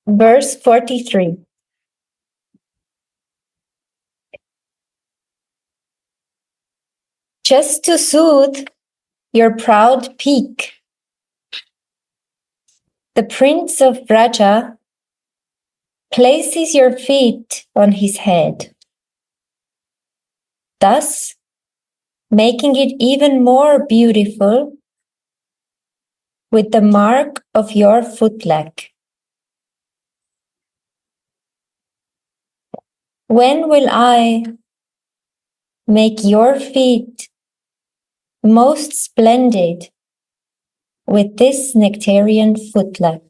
Verse 43. Just to soothe your proud peak, the Prince of Raja places your feet on his head, thus making it even more beautiful with the mark of your foot leg. When will I make your feet most splendid with this nectarian foot leg?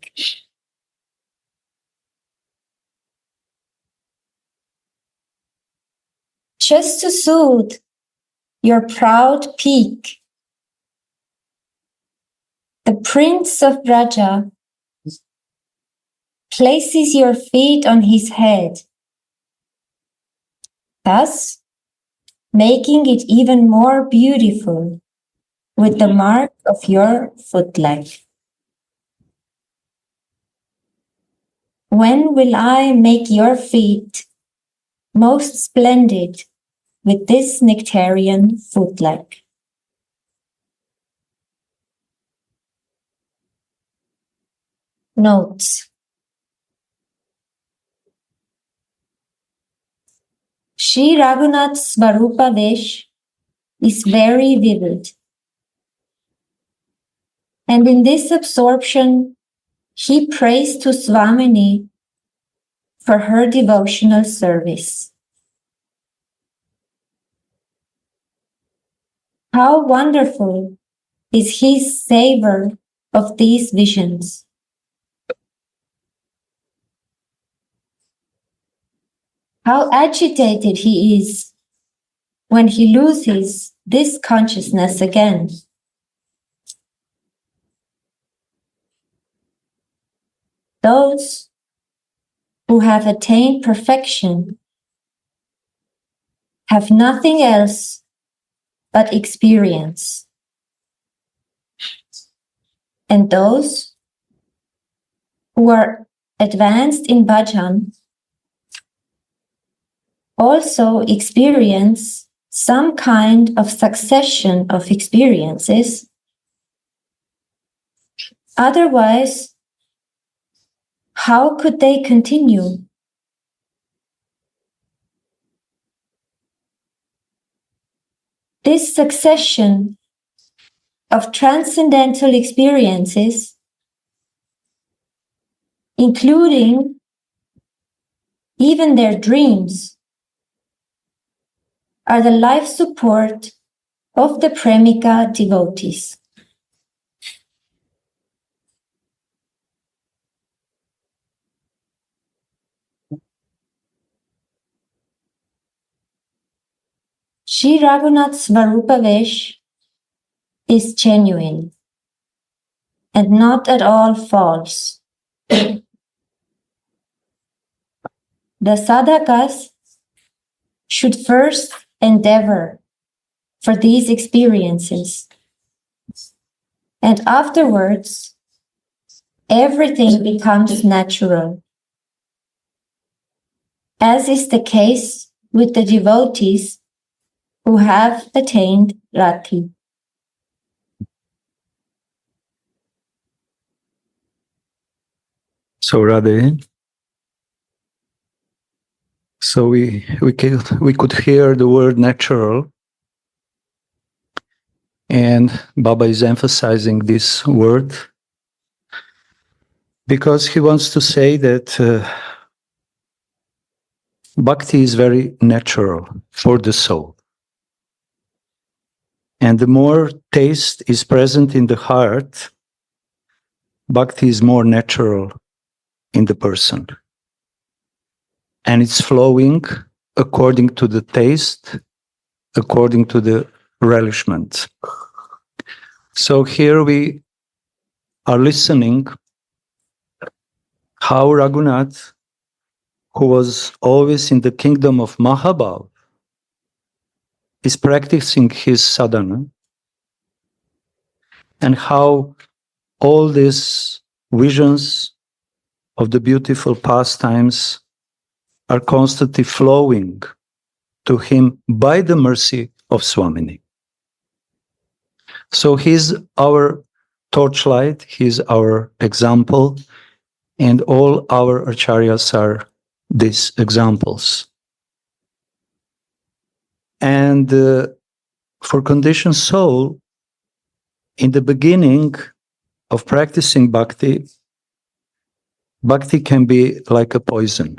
Just to soothe your proud peak, the Prince of Raja places your feet on his head, thus making it even more beautiful with the mark of your foot leg. When will I make your feet most splendid with this nectarian foot leg? Notes. Sri Raghunath's Svarupa Vesh is very vivid. And in this absorption, he prays to Swamini for her devotional service. How wonderful is his savor of these visions. How agitated he is when he loses this consciousness again. Those who have attained perfection have nothing else but experience. And those who are advanced in bhajan also experience some kind of succession of experiences. Otherwise, how could they continue? This succession of transcendental experiences, including even their dreams, are the life support of the Premika devotees. Sri Raghunath's Svarupa Vesh is genuine and not at all false. The sadhakas should first endeavor for these experiences, and afterwards everything becomes natural, as is the case with the devotees who have attained Rati. So Radhe, so we could hear the word natural, and Baba is emphasizing this word because he wants to say that bhakti is very natural for the soul. And the more taste is present in the heart, bhakti is more natural in the person. And it's flowing according to the taste, according to the relishment. So here we are listening how Raghunath, who was always in the kingdom of Mahabhav, is practicing his sadhana, and how all these visions of the beautiful pastimes are constantly flowing to him by the mercy of Swamini. So he's our torchlight, he's our example, and all our acharyas are these examples. And for conditioned soul, in the beginning of practicing bhakti, bhakti can be like a poison,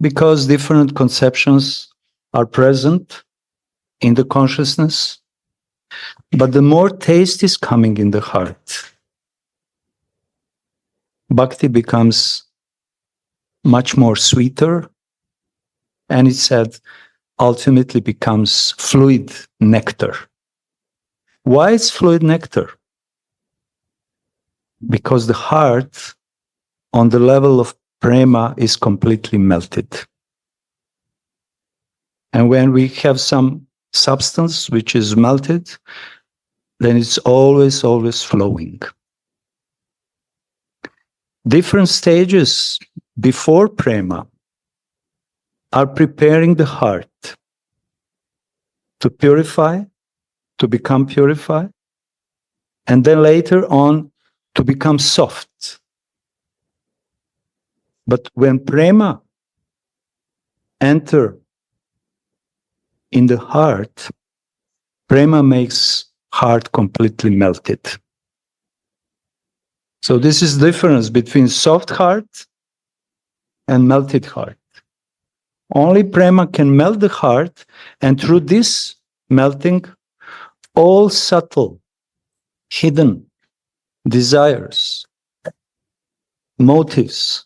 because different conceptions are present in the consciousness, but the more taste is coming in the heart, bhakti becomes much more sweeter, and it said ultimately becomes fluid nectar. Why is fluid nectar? Because the heart on the level of prema is completely melted. And when we have some substance which is melted, then it's always flowing. Different stages before prema are preparing the heart to purify, to become purified, and then later on to become soft. But when prema enter in the heart, prema makes heart completely melted. So this is the difference between soft heart and melted heart. Only prema can melt the heart, and through this melting, all subtle, hidden desires, motives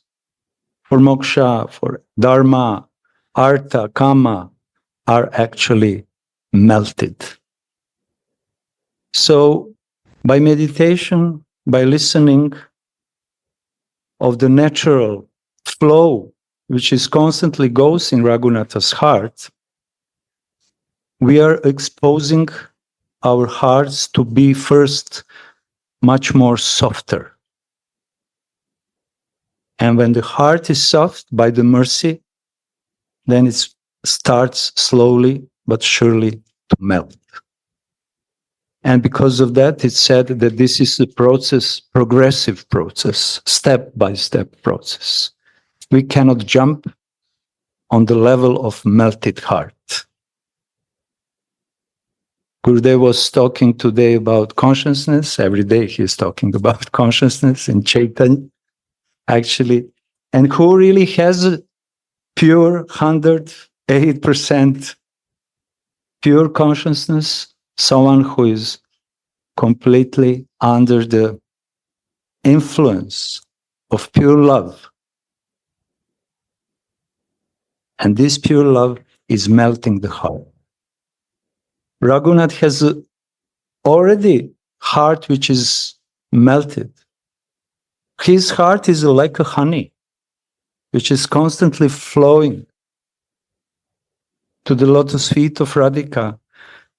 for moksha, for dharma, artha, kama, are actually melted. So by meditation, by listening of the natural flow which is constantly goes in Raghunatha's heart, we are exposing our hearts to be first much more softer. And when the heart is soft by the mercy, then it starts slowly but surely to melt. And because of that, it's said that this is a process, progressive process, step-by-step process. We cannot jump on the level of melted heart. Gurudev was talking today about consciousness. Every day he is talking about consciousness in Chaitanya, actually. And who really has a pure 108% pure consciousness? Someone who is completely under the influence of pure love. And this pure love is melting the heart. Raghunath has already heart which is melted. His heart is like a honey, which is constantly flowing to the lotus feet of Radhika,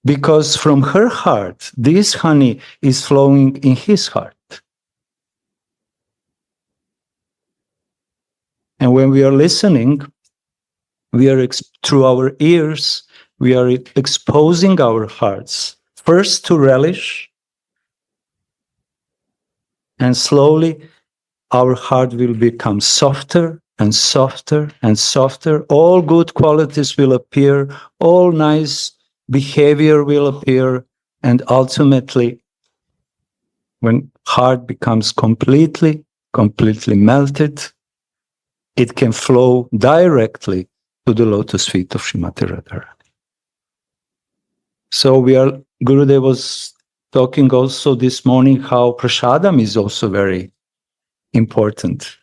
because from her heart, this honey is flowing in his heart. And when we are listening, we are through our ears, we are exposing our hearts first to relish, and slowly our heart will become softer and softer and softer. All good qualities will appear, all nice behavior will appear, and ultimately, when heart becomes completely melted, it can flow directly to the lotus feet of Srimati Radharani. So Gurudev was talking also this morning how prasadam is also very important,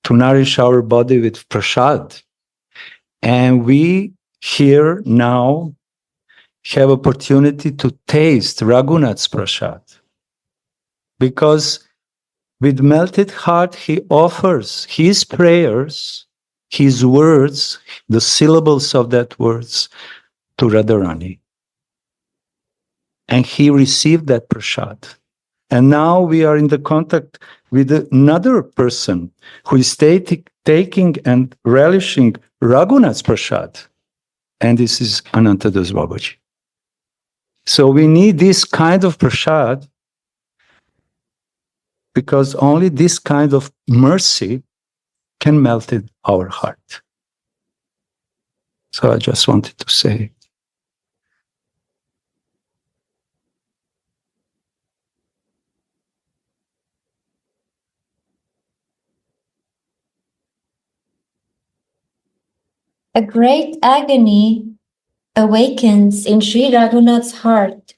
to nourish our body with prasad. And we here now have opportunity to taste Raghunath's prasad, because with melted heart he offers his prayers, his words, the syllables of that words to Radharani. And he received that prasad. And now we are in the contact with another person who is taking and relishing Raghunath's prasad. And this is Anantadas Babaji. So we need this kind of prasad because only this kind of mercy can melt in our heart. So I just wanted to say. A great agony awakens in Sri Raghunath's heart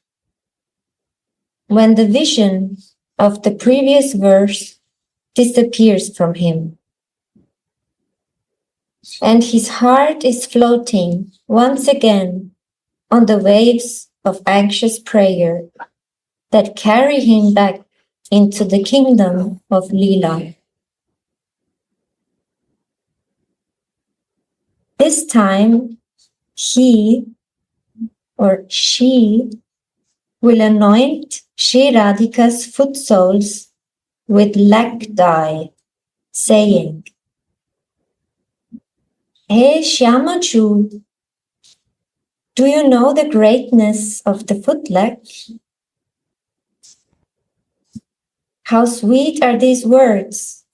when the vision of the previous verse disappears from him. And his heart is floating once again on the waves of anxious prayer that carry him back into the kingdom of Leela. This time, he or she will anoint Shri Radhika's foot soles with lac dye, saying, Hey Shyamachu, do you know the greatness of the foot lac? How sweet are these words,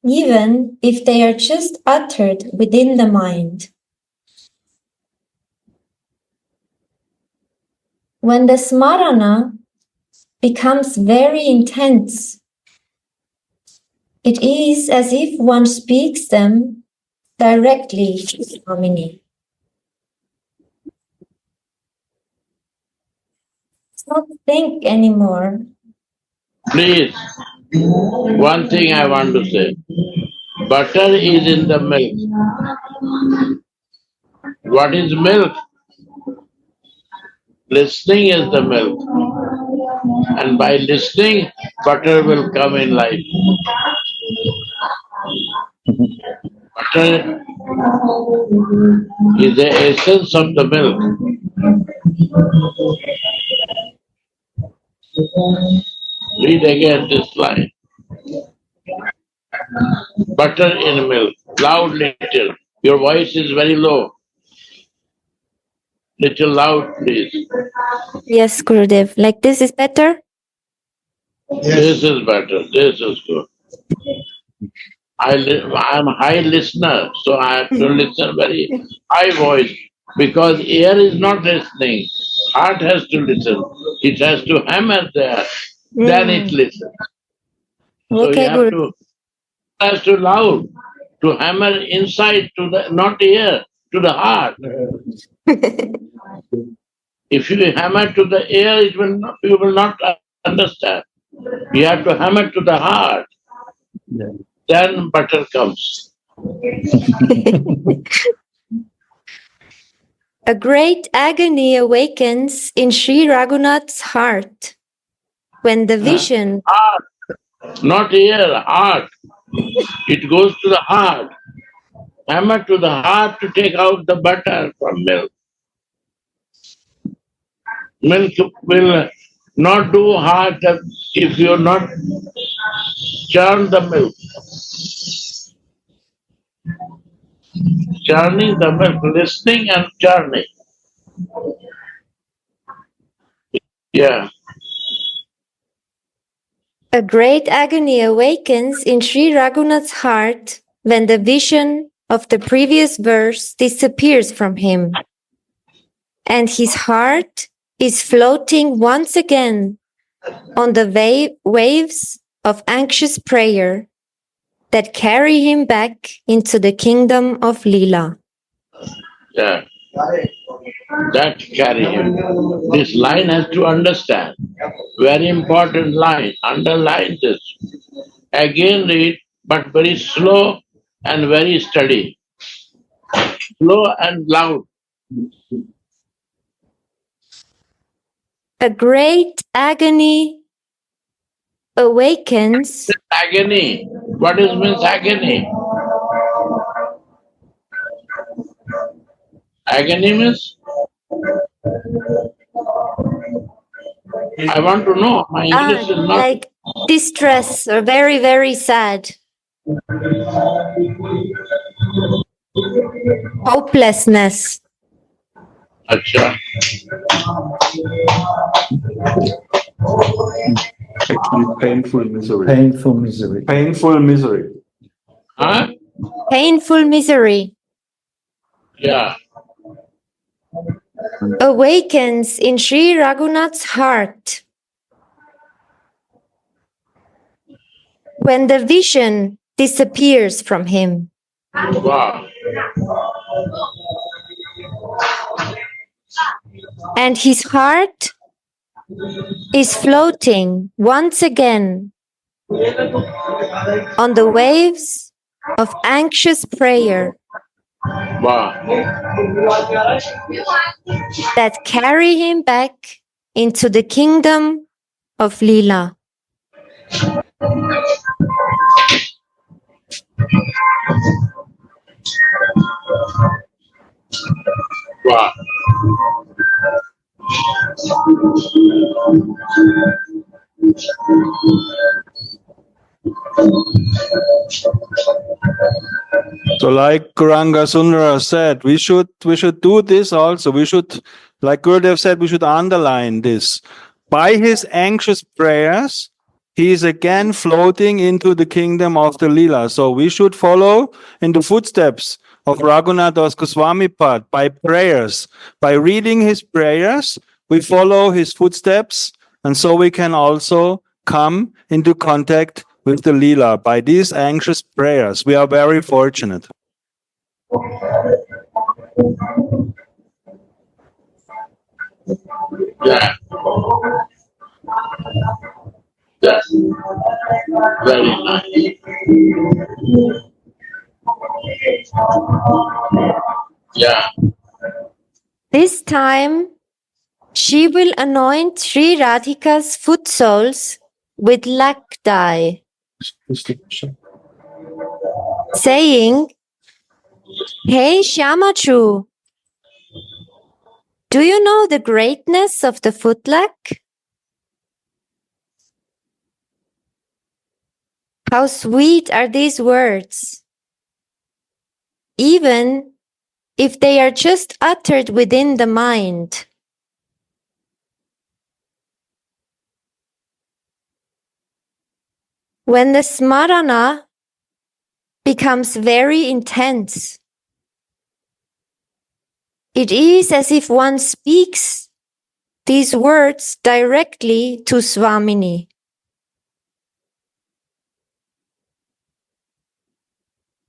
even if they are just uttered within the mind. When the smarana becomes very intense, it is as if one speaks them directly to Swamini. Don't think anymore. Please, one thing I want to say. Butter is in the milk. What is milk? Listening is the milk. And by listening, butter will come in life. Butter is the essence of the milk. Read again this line. Butter in milk. Loud little. Your voice is very low. Little loud, please. Yes, Gurudev. Like this is better? This is better. This is good. I am a high listener, so I have to listen very high voice because ear is not listening. Heart has to listen. It has to hammer there. Then it listens. So Okay, you have to has to loud to hammer inside to the not ear to the heart. If you hammer to the ear, it will not, you will not understand. You have to hammer to the heart. Then butter comes. A great agony awakens in Sri Raghunath's heart when the vision. Heart, not ear, heart. It goes to the heart. Hammer to the heart to take out the butter from milk. Milk will not do hard if you not churn the milk. Churning the milk, listening and churning. Yeah. A great agony awakens in Sri Raghunath's heart when the vision of the previous verse disappears from him, and his heart is floating once again on the waves of anxious prayer that carry him back into the kingdom of Leela. Yeah. That carry him. This line has to understand. Very important line. Underline this. Again read, but very slow and very steady. Slow and loud. A great agony awakens. Agony. What is means agony? Agony means? I want to know. My English is not. Like distress or very, very sad. Hopelessness. Acha. Actually, painful misery. Painful misery. Painful misery. Huh? Painful misery Yeah. awakens in Sri Raghunath's heart when the vision disappears from him. Wow. And his heart is floating once again on the waves of anxious prayer Wow. that carry him back into the kingdom of Leela. Wow. So, like Kuranga Sundara said, we should do this also. We should, like Gurudev said, we should underline this. By his anxious prayers, he is again floating into the kingdom of the Leela. So we should follow in the footsteps of Raghunath Das Goswami Pad by prayers. By reading his prayers, we follow his footsteps, and so we can also come into contact with the Leela by these anxious prayers. We are very fortunate. Yeah. That's very nice. Yeah. This time, she will anoint Sri Radhika's foot soles with lac dye, saying, "Hey Shamachu, do you know the greatness of the foot lac? How sweet are these words, even if they are just uttered within the mind." When the smarana becomes very intense, it is as if one speaks these words directly to Swamini.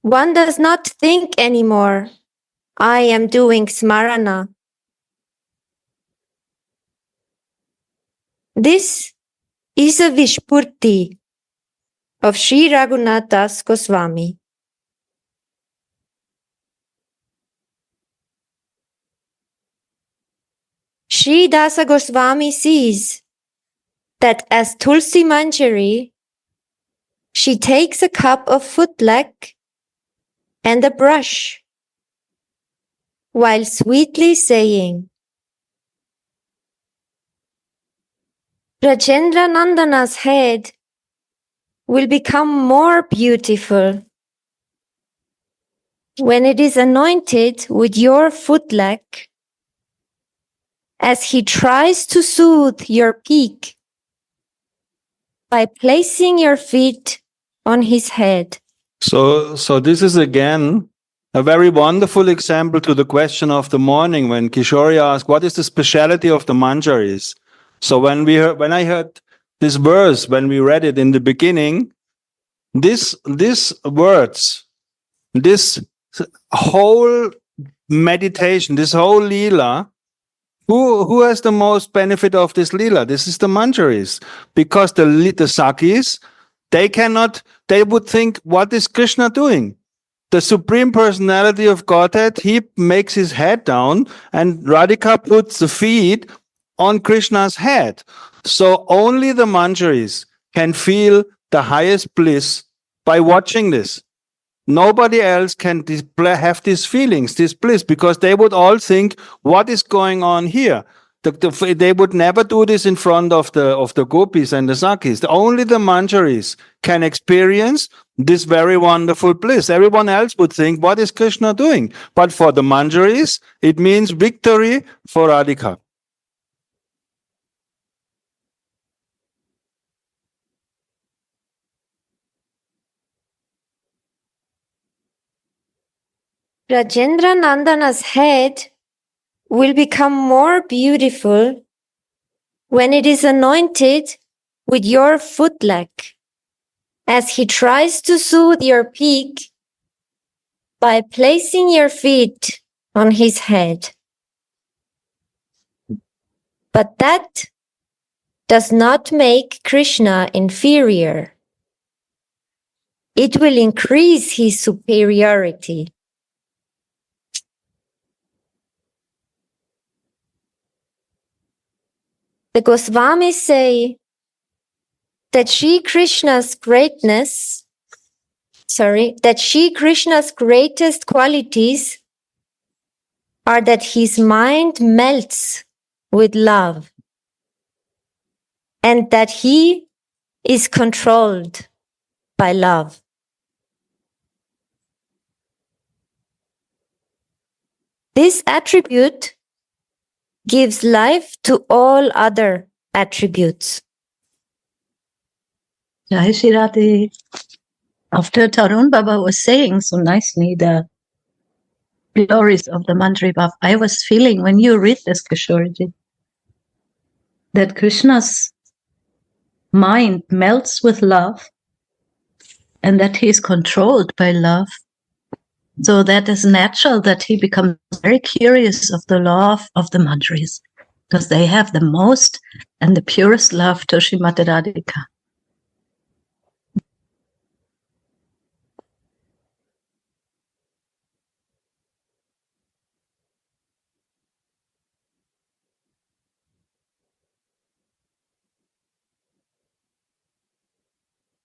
One does not think anymore, "I am doing smarana." This is a Vishpurti of Sri Raghunath Das Goswami. Sri Dasa Goswami sees that as Tulsi Manjari, she takes a cup of foot lac and a brush, while sweetly saying, "Rajendra Nandana's head will become more beautiful when it is anointed with your foot lac, as he tries to soothe your peak by placing your feet on his head." So this is again a very wonderful example to the question of the morning when Kishori asked, "What is the speciality of the manjaris?" So when I heard this verse, when we read it in the beginning, these words, this whole meditation, this whole lila, who has the most benefit of this lila? This is the manjaris, because the sakis, they would think, what is Krishna doing? The Supreme Personality of Godhead, he makes his head down and Radhika puts the feet on Krishna's head. So only the manjaris can feel the highest bliss by watching this. Nobody else can have these feelings, this bliss, because they would all think, what is going on here? They would never do this in front of the gopis and the sakis. Only the manjaris can experience this very wonderful bliss. Everyone else would think, what is Krishna doing? But for the manjaris, it means victory for Radhika. Rajendra Nandana's head will become more beautiful when it is anointed with your footlag, as he tries to soothe your peak by placing your feet on his head. But that does not make Krishna inferior. It will increase his superiority. The Goswamis say that Sri Krishna's greatest qualities are that his mind melts with love and that he is controlled by love. This attribute gives life to all other attributes. Jai Shri Radhe. After Tarun Baba was saying so nicely the glories of the Manjari Bhav, I was feeling when you read this, Kishorji, that Krishna's mind melts with love and that he is controlled by love. So that is natural that he becomes very curious of the love of the Manjaris, because they have the most and the purest love to Srimati Radhika.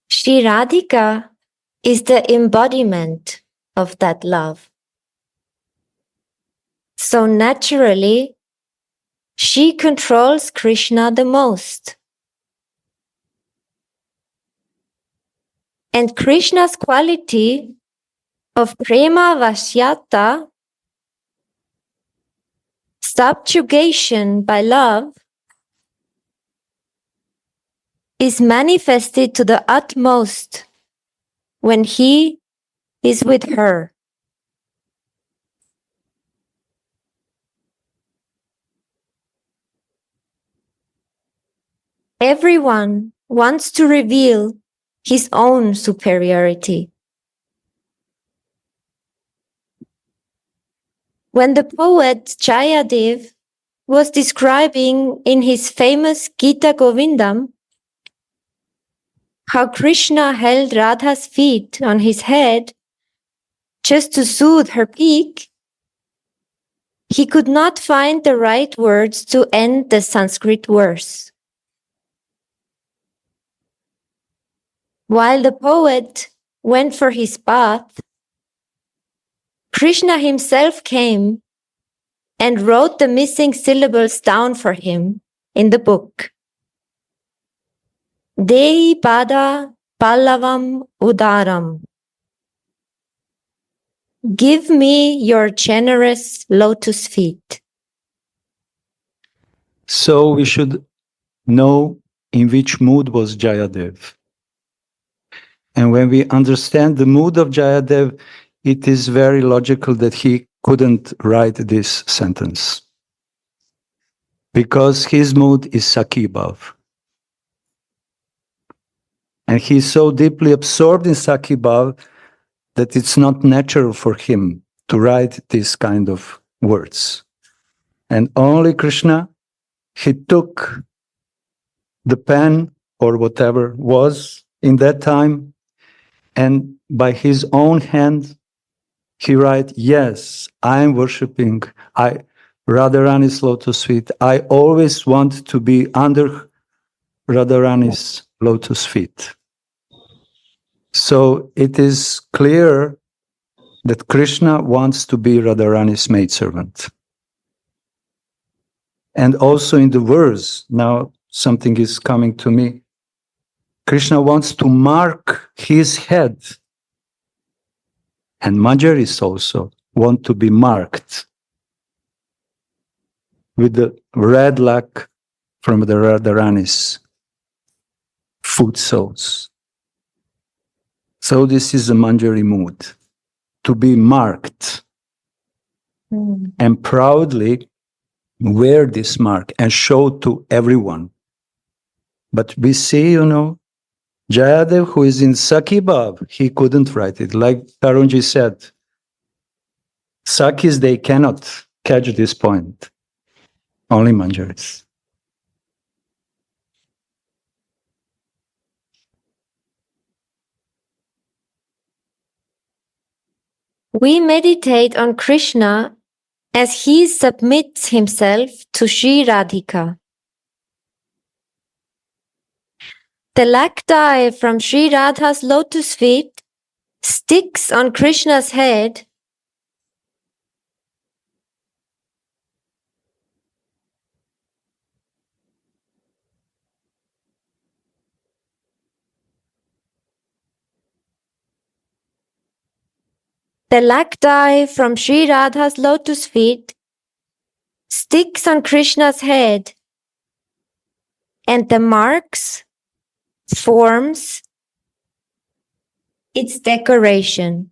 Shri Radhika is the embodiment of that love. So naturally, she controls Krishna the most. And Krishna's quality of prema vashyata, subjugation by love, is manifested to the utmost when he is with her. Everyone wants to reveal his own superiority. When the poet Jayadev was describing in his famous Gita Govindam how Krishna held Radha's feet on his head just to soothe her peak, he could not find the right words to end the Sanskrit verse. While the poet went for his bath, Krishna himself came and wrote the missing syllables down for him in the book. Dei pada pallavam udaram. Give me your generous lotus feet. So we should know in which mood was Jayadev. And when we understand the mood of Jayadev, it is very logical that he couldn't write this sentence. Because his mood is Sakhi Bhav. And he's so deeply absorbed in Sakhi Bhav that it's not natural for him to write these kind of words. And only Krishna, he took the pen or whatever was in that time, and by his own hand, he write, yes, I am worshipping Radharani's lotus feet. I always want to be under Radharani's lotus feet. So it is clear that Krishna wants to be Radharani's maidservant. And also in the verse, now something is coming to me. Krishna wants to mark his head. And Manjaris also want to be marked with the red lac from the Radharani's foot soles. So this is a Manjari mood, to be marked and proudly wear this mark and show to everyone. But we see, Jayadev, who is in Sakhi Bhav, he couldn't write it. Like Tarunji said, Sakhis, they cannot catch this point. Only Manjaris. We meditate on Krishna as he submits himself to Sri Radhika. The lac dye from Sri Radha's lotus feet sticks on Krishna's head The lac dye from Sri Radha's lotus feet sticks on Krishna's head, and the marks forms its decoration.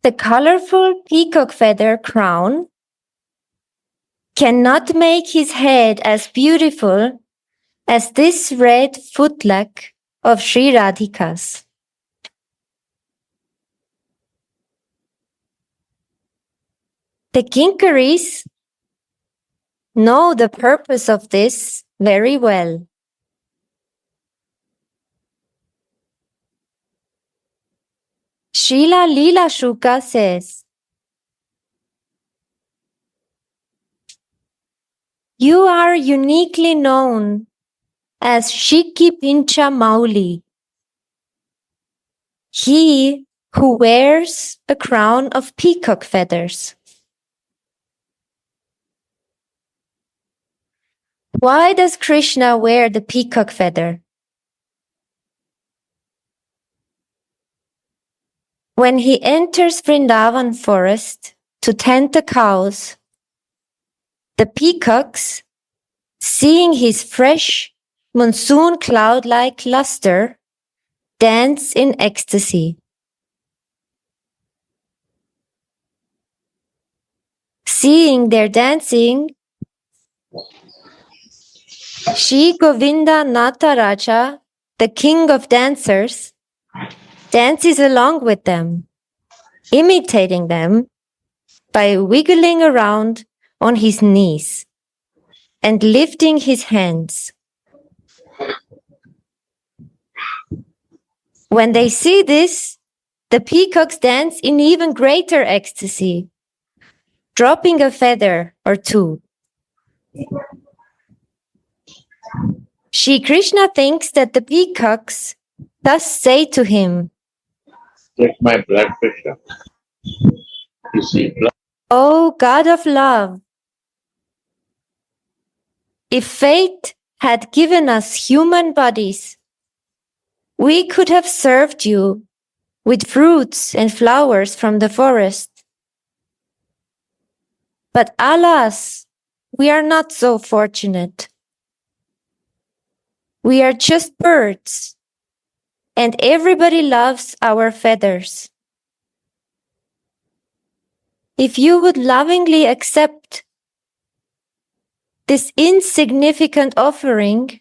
The colorful peacock feather crown cannot make his head as beautiful as this red footlac of Sri Radhika's. The Kinkaris know the purpose of this very well. Srila Leela Shuka says, "You are uniquely known as Shiki Pincha Mauli, he who wears a crown of peacock feathers." Why does Krishna wear the peacock feather? When he enters Vrindavan forest to tend the cows, the peacocks, seeing his fresh monsoon cloud-like luster, dance in ecstasy. Seeing their dancing, Shri Govinda Nataraja, the king of dancers, dances along with them, imitating them by wiggling around on his knees and lifting his hands. When they see this, the peacocks dance in even greater ecstasy, dropping a feather or two. Shri Krishna thinks that the peacocks thus say to him, Check my blood pressure. You see, blood. "O God of love, if fate had given us human bodies, we could have served you with fruits and flowers from the forest. But alas, we are not so fortunate. We are just birds, and everybody loves our feathers. If you would lovingly accept this insignificant offering,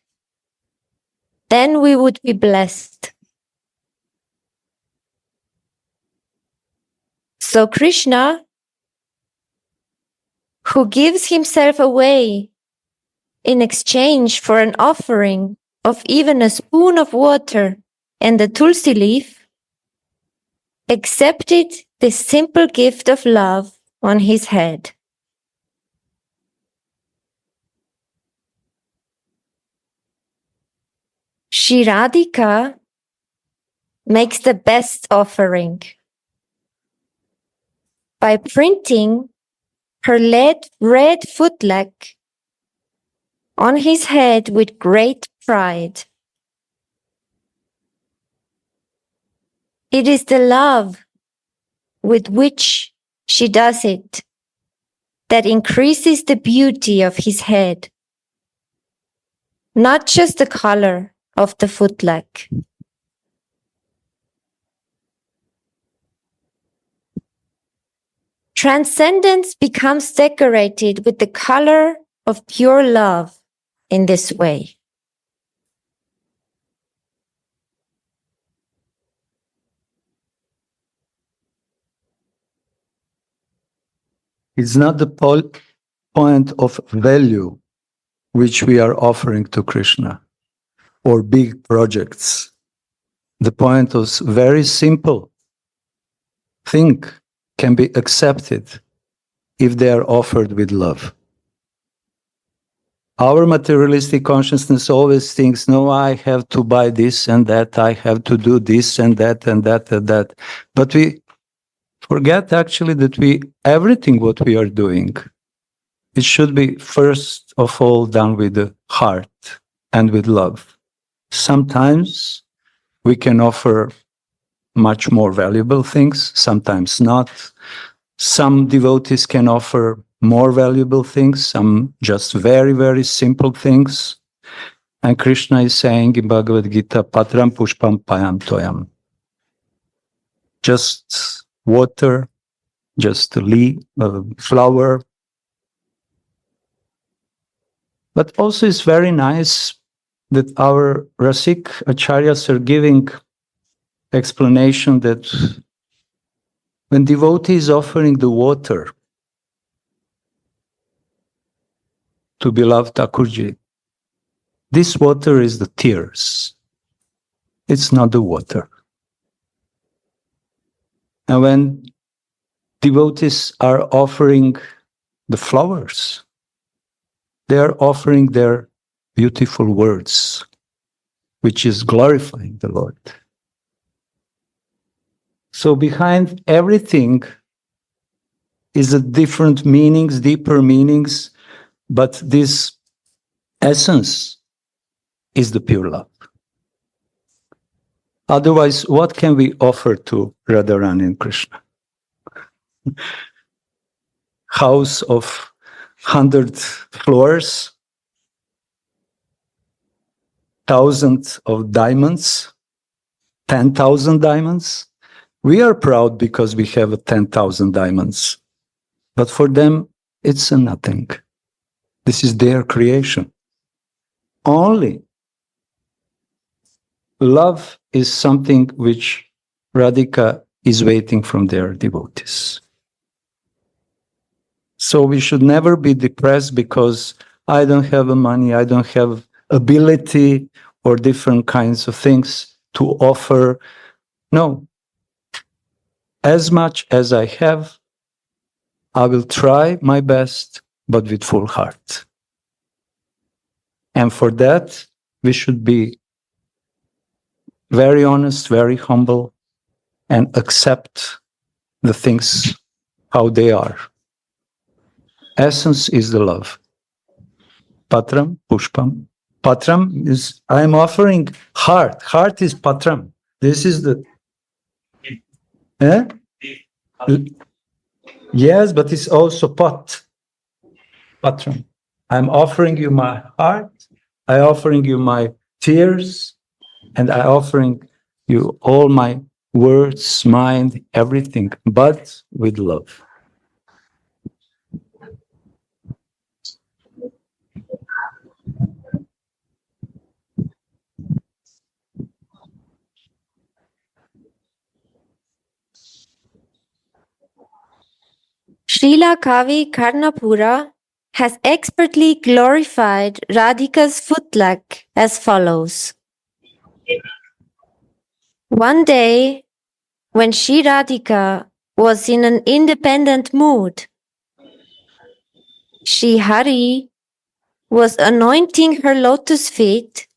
then we would be blessed." So Krishna, who gives himself away in exchange for an offering of even a spoon of water and a tulsi leaf, accepted this simple gift of love on his head. Shri Radhika makes the best offering by printing her red footlag on his head with great pride. It is the love with which she does it that increases the beauty of his head, not just the color of the footlag. Transcendence becomes decorated with the color of pure love in this way. It's not the point of value which we are offering to Krishna or big projects. The point is very simple. Thing can be accepted if they are offered with love. Our materialistic consciousness always thinks, no, I have to buy this and that, I have to do this and that and that and that. But we forget actually that everything what we are doing, it should be first of all done with the heart and with love. Sometimes we can offer much more valuable things, sometimes not. Some devotees can offer more valuable things, some just very, very simple things. And Krishna is saying in Bhagavad Gita, Patram Pushpam Payam Toyam. Just water, just a leaf, a flower. But also it's very nice that our Rasik Acharyas are giving explanation that when devotee is offering the water to beloved Thakurji, this water is the tears. It's not the water. And when devotees are offering the flowers, they are offering their beautiful words, which is glorifying the Lord. So behind everything is a different meanings, deeper meanings, but this essence is the pure love. Otherwise, what can we offer to Radharani and Krishna? House of 100 floors, thousands of diamonds, 10,000 diamonds. We are proud because we have 10,000 diamonds, but for them, it's a nothing. This is their creation. Only love is something which Radhika is waiting from their devotees. So we should never be depressed because I don't have the money, I don't have ability or different kinds of things to offer. No. As much as I have, I will try my best, but with full heart. And for that, we should be very honest, very humble, and accept the things how they are. Essence is the love. Patram, Pushpam. Patram is, I am offering heart. Heart is Patram. This is the... Eh? Yes, but it's also Pat. Patram. I'm offering you my heart. I'm offering you my tears. And I'm offering you all my words, mind, everything, but with love. Srila Kavi Karnapura has expertly glorified Radhika's footlag as follows. One day, when Sri Radhika was in an independent mood, Sri Hari was anointing her lotus feet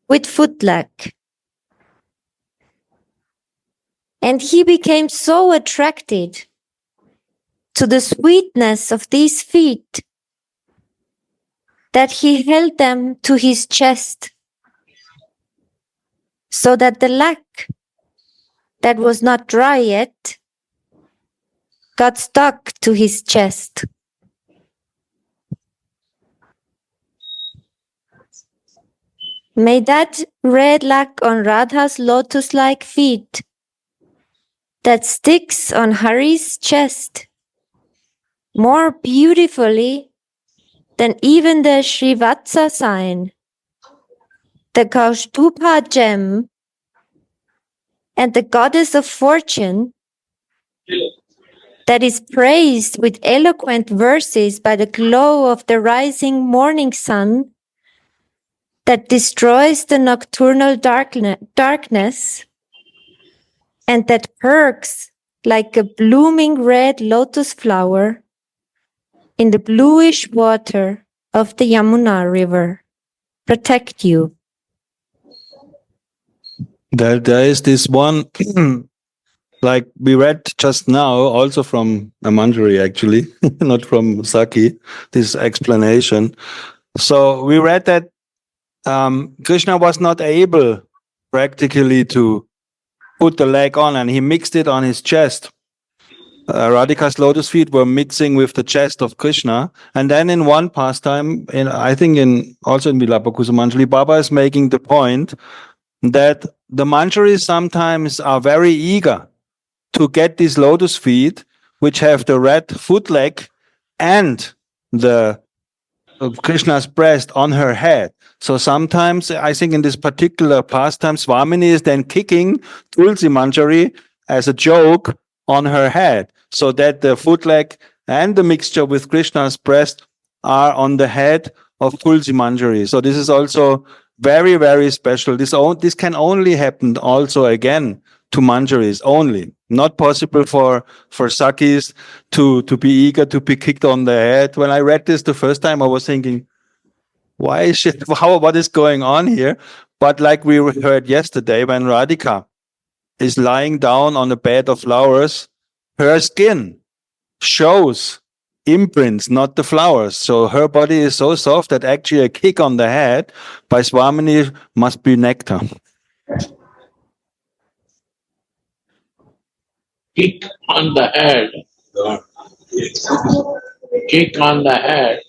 with footlag. And he became so attracted to the sweetness of these feet that he held them to his chest, so that the lac that was not dry yet got stuck to his chest. May that red lac on Radha's lotus-like feet that sticks on Hari's chest more beautifully than even the Srivatsa sign, the Kaustupa gem, and the goddess of fortune that is praised with eloquent verses by the glow of the rising morning sun that destroys the nocturnal darkness and that perks like a blooming red lotus flower in the bluish water of the Yamuna river. Protect you. There is this one, like we read just now, also from a Manjari actually, not from Saki, this explanation. So we read that Krishna was not able practically to put the leg on, and he mixed it on his chest. Radhika's lotus feet were mixing with the chest of Krishna. And then in one pastime, I think also in Vilapa Kusumanjali, Baba is making the point that the Manjaris sometimes are very eager to get these lotus feet, which have the red foot leg and the Krishna's breast on her head. So sometimes, I think in this particular pastime, Swamini is then kicking Tulsi Manjari as a joke on her head, so that the foot leg and the mixture with Krishna's breast are on the head of Tulsi Manjari. So this is also very, very special. This can only happen also again to Manjaris only. Not possible for Sakis to be eager to be kicked on the head. When I read this the first time, I was thinking, what is going on here? But like we heard yesterday, when Radhika is lying down on a bed of flowers, her skin shows imprints, not the flowers. So her body is so soft that actually a kick on the head by Swamini must be nectar. Kick on the head. Kick on the head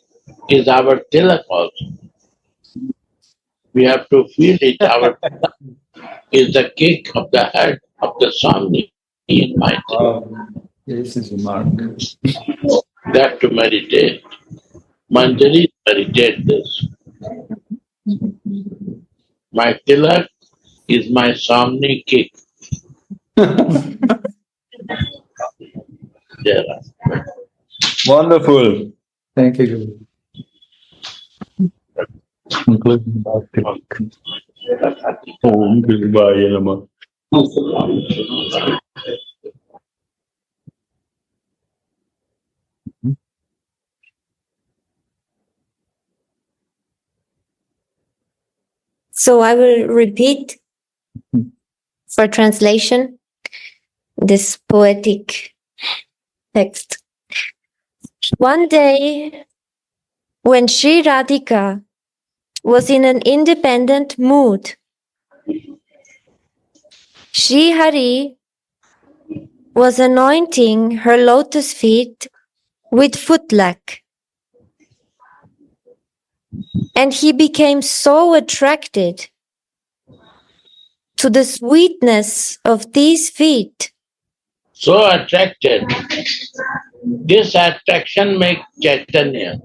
is our tilak also. We have to feel it. Our tilak is the kick of the head of the Swamini in my tilak. This is a mark. That to meditate. Manjari meditate this. My tilak is my Swamini kick. There. Wonderful. Thank you. Including Om Krishvaya Namah. So I will repeat for translation this poetic text. One day, when Sri Radhika was in an independent mood, Sri Hari was anointing her lotus feet with footlag. And he became so attracted to the sweetness of these feet. So attracted. This attraction makes Chaitanya.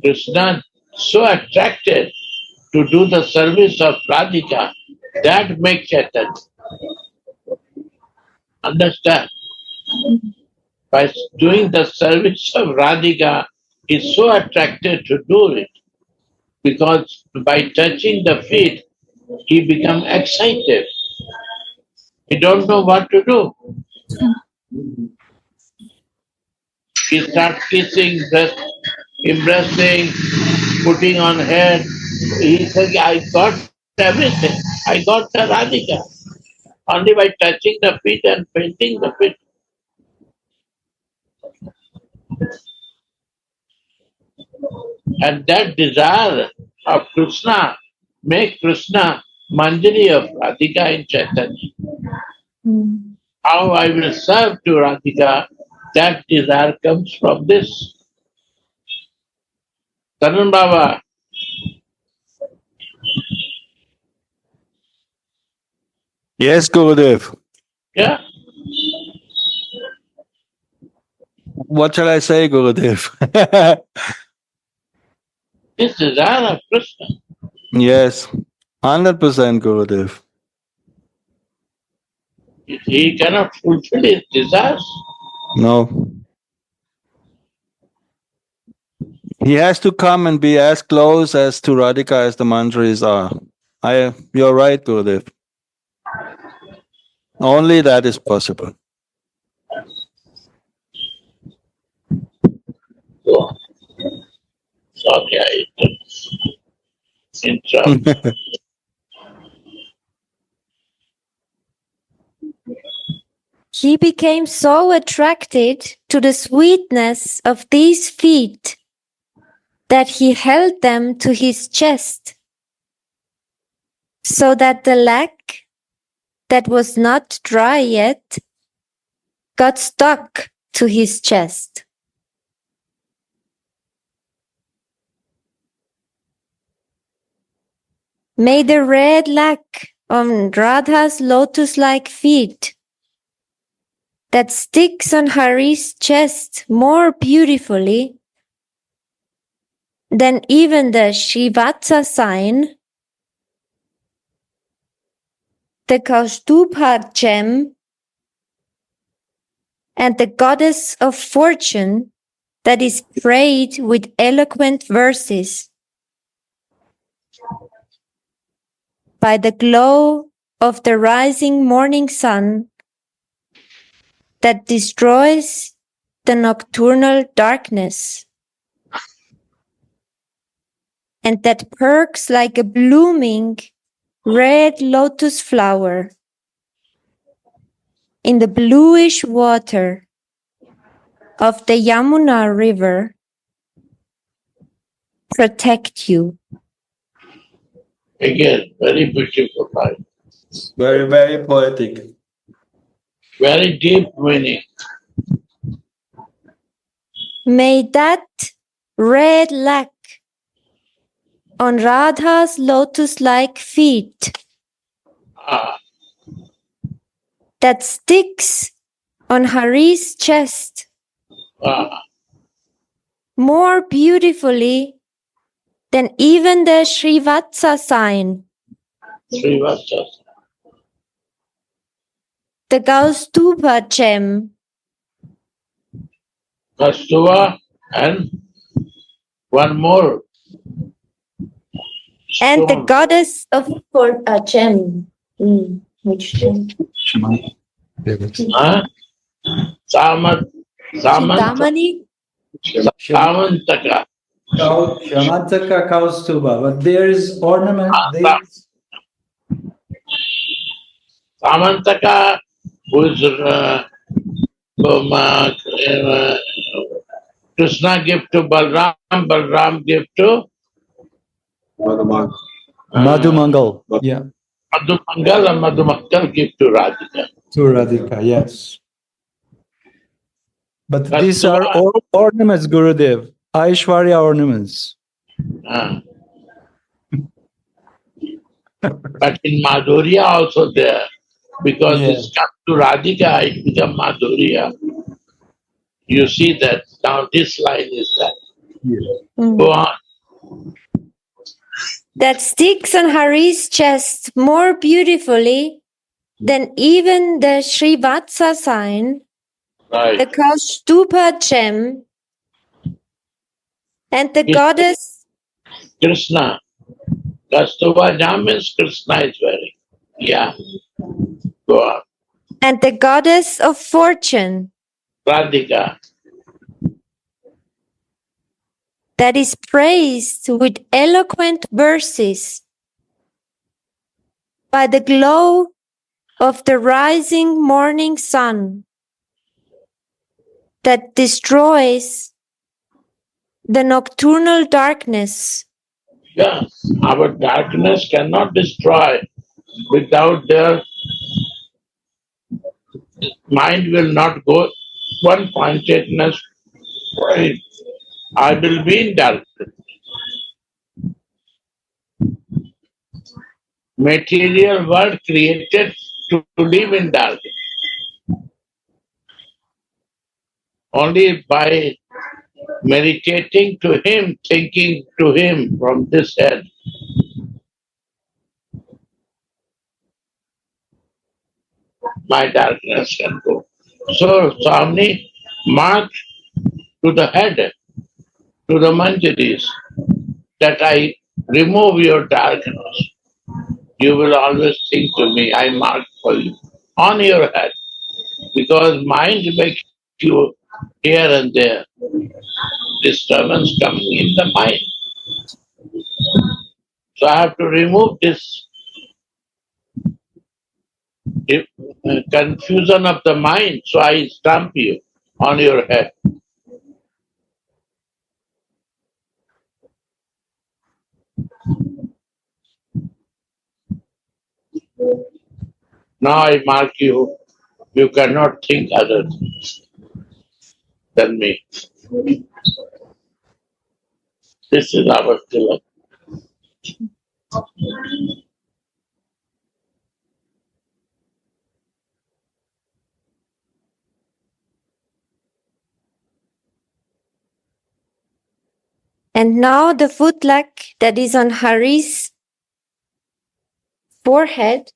Krishna so attracted to do the service of Radhika. That makes Chaitanya. Understand? by doing the service of Radhika, is so attracted to do it because by touching the feet, he become excited. He don't know what to do. He starts kissing, embracing, putting on head. He said, I got everything. I got the Radhika. Only by touching the feet and painting the feet. And that desire of Krishna make Krishna Manjari of Radhika in Chaitanya. How I will serve to Radhika, that desire comes from this. Tarun Baba, Yes, Gurudev. yeah, What shall I say, Gurudev? this desire of Krishna. Yes, 100% Gurudev. He cannot fulfill his desires. No. He has to come and be as close as to Radhika as the Manjaris are. You're right, Gurudev. Only that is possible. So, sorry, I interrupt. He became so attracted to the sweetness of these feet that he held them to his chest, so that the lac that was not dry yet got stuck to his chest. May the red lac on Radha's lotus-like feet that sticks on Hari's chest more beautifully than even the Srivatsa sign, the Kaustubha gem, and the goddess of fortune that is prayed with eloquent verses, by the glow of the rising morning sun that destroys the nocturnal darkness, and that perks like a blooming red lotus flower in the bluish water of the Yamuna river, protect you. Again, very beautiful line. Very, very poetic. Very deep meaning. May that red lac on Radha's lotus-like feet Ah, that sticks on Hari's chest ah, more beautifully than even the Srivatsa sign, Srivastava. the Kaustubha gem, Kastuva and one more. and the Stone. goddess of gem. Which gem? Huh? Samant, Damani? Samantaka. Shamantaka Kaustuba, but there is ornament. Samantaka, who is Krishna give to Balram, Balram give to Madhumangal. Yeah. Madhumangal, and Madhumangal give to Radhika. To Radhika, yes. But That's these are why- all ornaments, Gurudev. Aishwarya ornaments. Ah. But in Madhurya also there, because Yeah. this comes to Radhika, it becomes Madhurya. You see that now this line is that. Go on. That sticks on Hari's chest more beautifully than even the Srivatsa sign, Right. the Kaustupa gem, and the Yes. goddess Krishna. Kastuba Jam means Krishna is wearing. Yeah. Go on. and the goddess of fortune, Radhika. that is praised with eloquent verses by the glow of the rising morning sun, that destroys the nocturnal darkness Yeah. Our darkness cannot destroy without their mind will not go one pointedness. Right. I will be in darkness. Material world created to live in darkness. Only by meditating to Him, thinking to Him from this end, my darkness can go. So, Swamini, mark to the head, to the manjaris, that I remove your darkness. You will always think to me, I mark for you on your head, because mind makes you here and there, disturbance coming in the mind. So I have to remove this confusion of the mind. So I stamp you on your head. Now I mark you. You cannot think other than me. This is our tilak. and now the footlack that is on Hari's forehead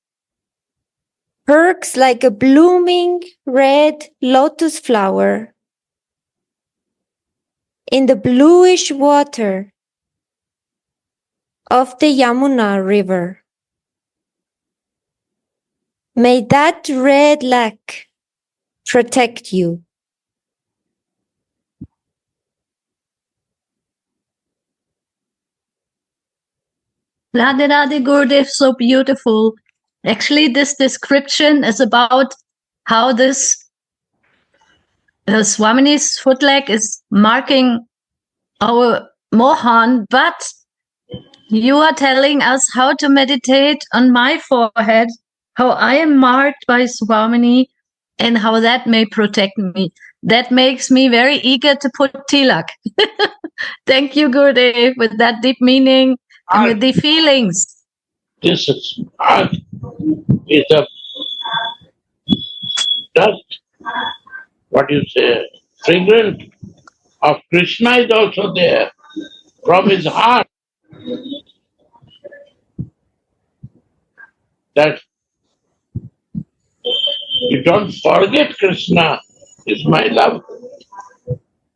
perks like a blooming red lotus flower in the bluish water of the Yamuna river. May that red lac protect you. Radhe Radhe Gurudev, so beautiful. Actually, this description is about how this Swamini's footleg is marking our Mohan, but you are telling us how to meditate on my forehead, how I am marked by Swamini, and how that may protect me. That makes me very eager to put tilak. Thank you, Gurudev, with that deep meaning and with the feelings. This is art. It's a dust. What you say? Fragrant of Krishna is also there from his heart. That you don't forget Krishna is my love.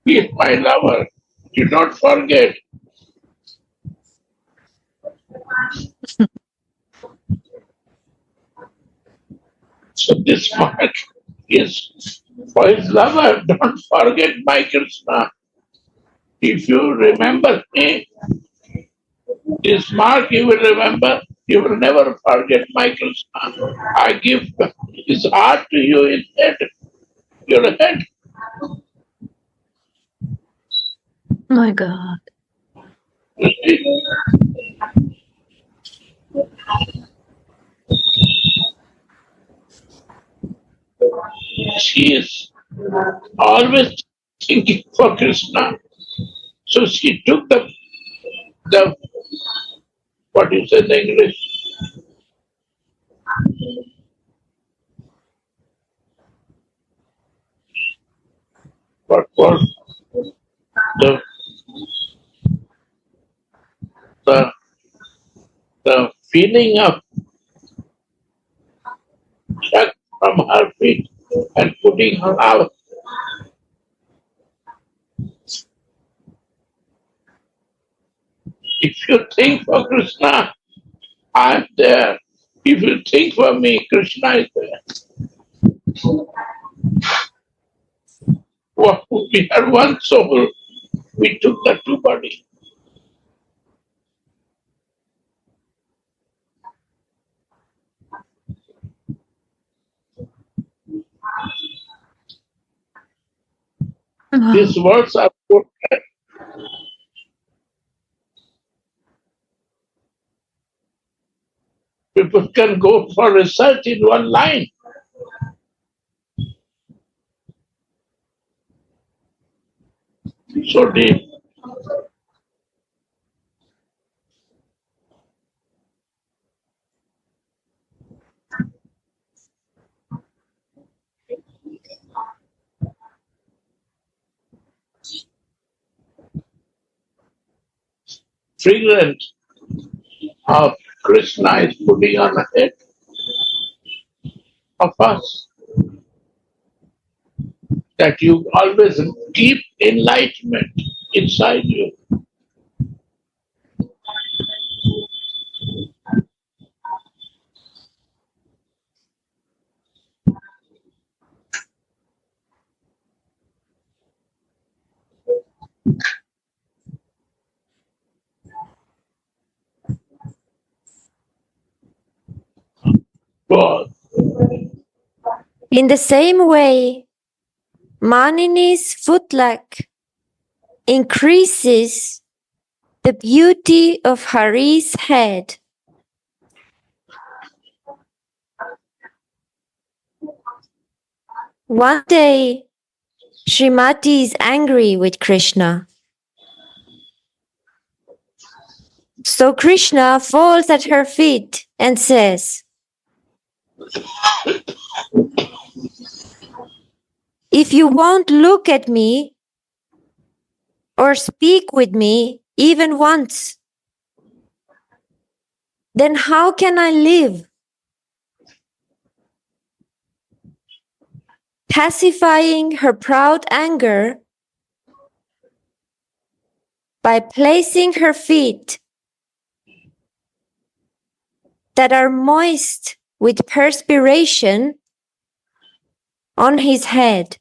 He is my lover. You don't forget. So this mark is for his lover. Don't forget my Krishna. If you remember me, this mark you will remember. You will never forget my Krishna. I give his heart to you in head. Your head. My God. She is always thinking for Krishna. So she took the what do you say in English? What for the the feeling of chuck from her feet and putting her out If you think for Krishna, I'm there. If you think for me, Krishna is there. Well, we are one soul. We took the two bodies. These words are put. People can go for research in one line. So deep. Fragrant of Krishna is putting on the head of us. That you always keep enlightenment inside you. God. In the same way, Manini's footlag increases the beauty of Hari's head. One day, Srimati is angry with Krishna. So Krishna falls at her feet and says, "If you won't look at me or speak with me even once, then how can I live?" Pacifying her proud anger by placing her feet that are moist with perspiration on his head,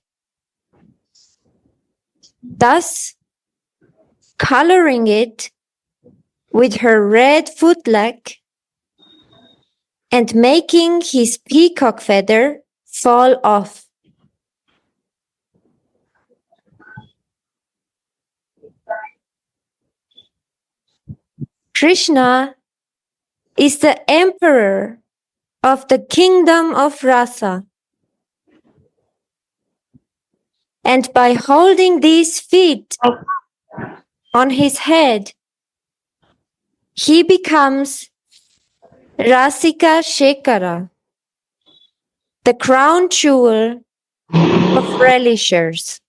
thus coloring it with her red footlag and making his peacock feather fall off. Krishna is the emperor of the kingdom of rasa. And by holding these feet on his head, he becomes Rasika Shekara, the crown jewel of relishers.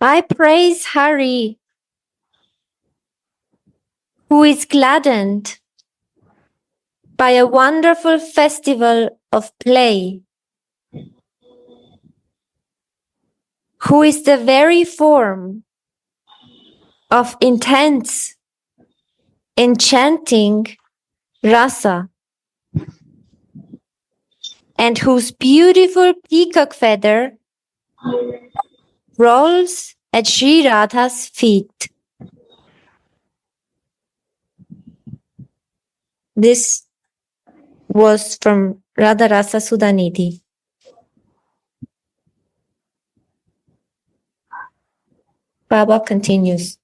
I praise Hari, who is gladdened by a wonderful festival of play, who is the very form of intense, enchanting rasa, and whose beautiful peacock feather rolls at Sri Radha's feet. This was from Radha Rasa Sudhanidhi. Baba continues.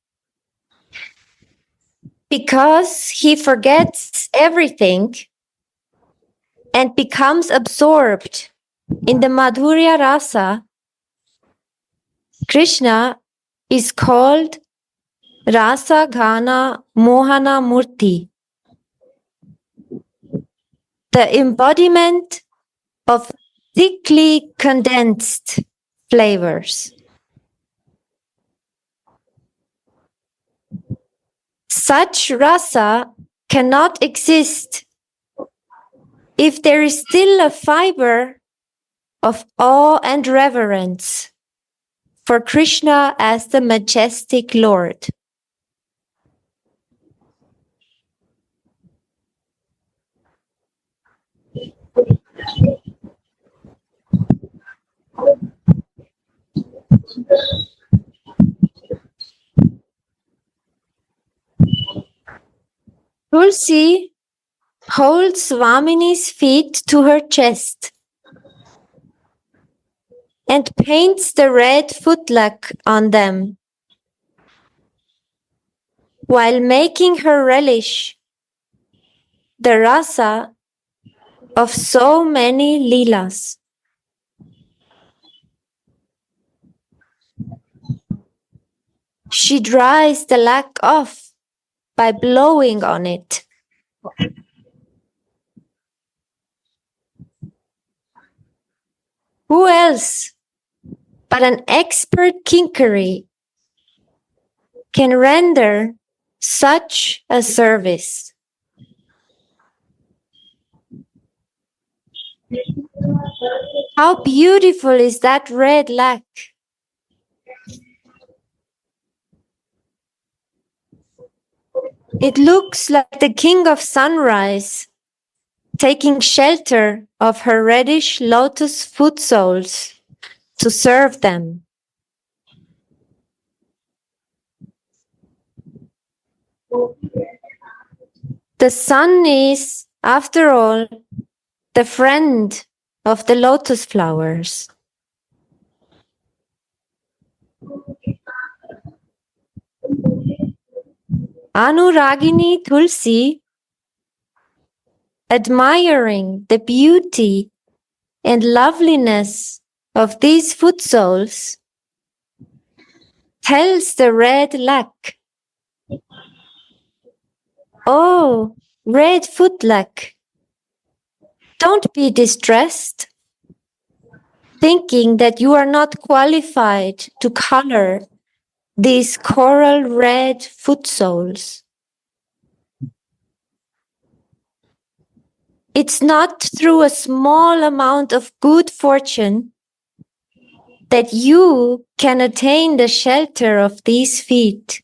Because he forgets everything and becomes absorbed in the Madhurya Rasa, Krishna is called Rasa Ghana Mohana Murti, the embodiment of thickly condensed flavors. Such rasa cannot exist if there is still a fiber of awe and reverence for Krishna as the majestic Lord. Tulsi holds Swamini's feet to her chest and paints the red footlac on them, while making her relish the rasa of so many leelas. She dries the lac off by blowing on it. Who else but an expert kinkery can render such a service? How beautiful is that red lac! It looks like the king of sunrise taking shelter of her reddish lotus foot soles to serve them. The sun is, after all, the friend of the lotus flowers. Anuragini Tulsi, admiring the beauty and loveliness of these foot soles, tells the red lac, "Oh, red footlac, don't be distressed, thinking that you are not qualified to color these coral red foot soles. It's not through a small amount of good fortune that you can attain the shelter of these feet.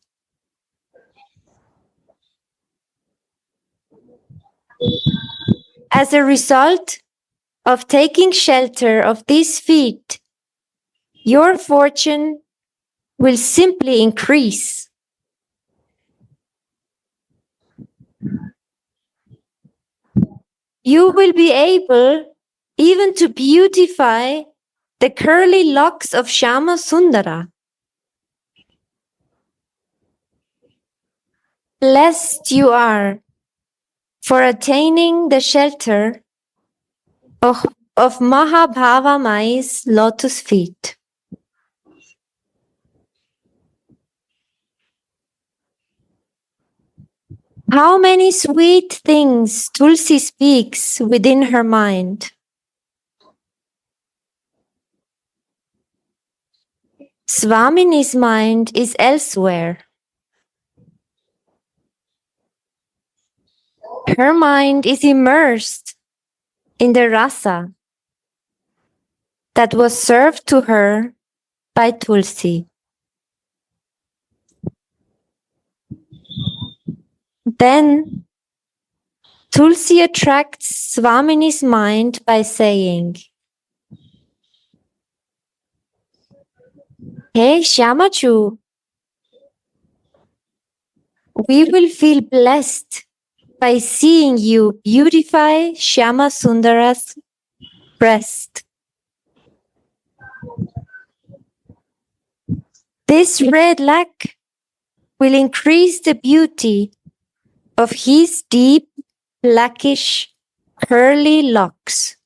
As a result of taking shelter of these feet, your fortune will simply increase. You will be able even to beautify the curly locks of Shama Sundara. Blessed you are for attaining the shelter of Mahabhava Mai's lotus feet." How many sweet things Tulsi speaks within her mind. Swamini's mind is elsewhere. Her mind is immersed in the rasa that was served to her by Tulsi. Then Tulsi attracts Swamini's mind by saying, "Hey Shamachu, we will feel blessed by seeing you beautify Shama Sundara's breast. This red lac will increase the beauty of his deep, blackish, curly locks."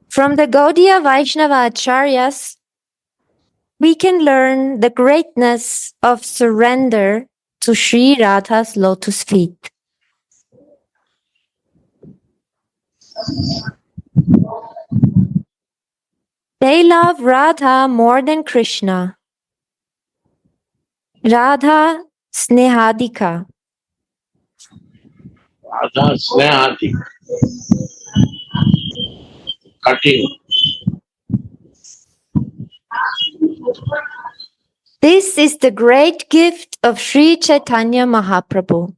From the Gaudiya Vaishnava Acharyas, we can learn the greatness of surrender to Sri Radha's lotus feet. They love Radha more than Krishna. Radha Snehadika. Radha Snehati. Cutting. This is the great gift of Sri Chaitanya Mahaprabhu.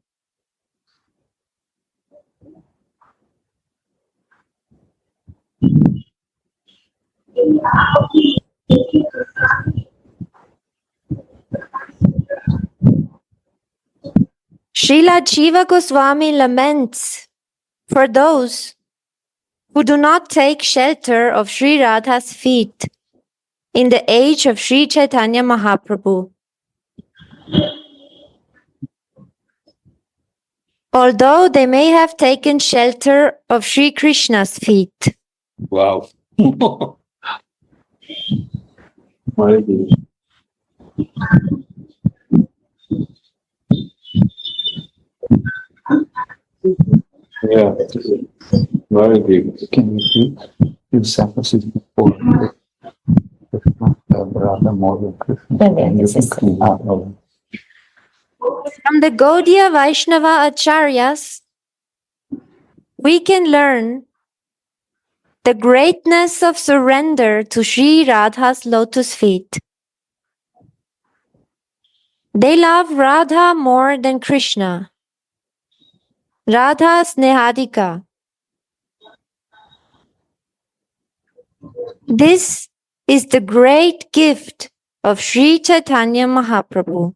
Srila Jiva Goswami laments for those who do not take shelter of Sri Radha's feet in the age of Sri Chaitanya Mahaprabhu. Although they may have taken shelter of Sri Krishna's feet. Wow. Very deep. Yeah, very deep. Can you repeat this emphasis before Krishna, Radha more than Krishna? From the Gaudiya Vaishnava Acharyas, we can learn the greatness of surrender to Sri Radha's lotus feet. They love Radha more than Krishna. Radha Snehadika. This is the great gift of Sri Chaitanya Mahaprabhu.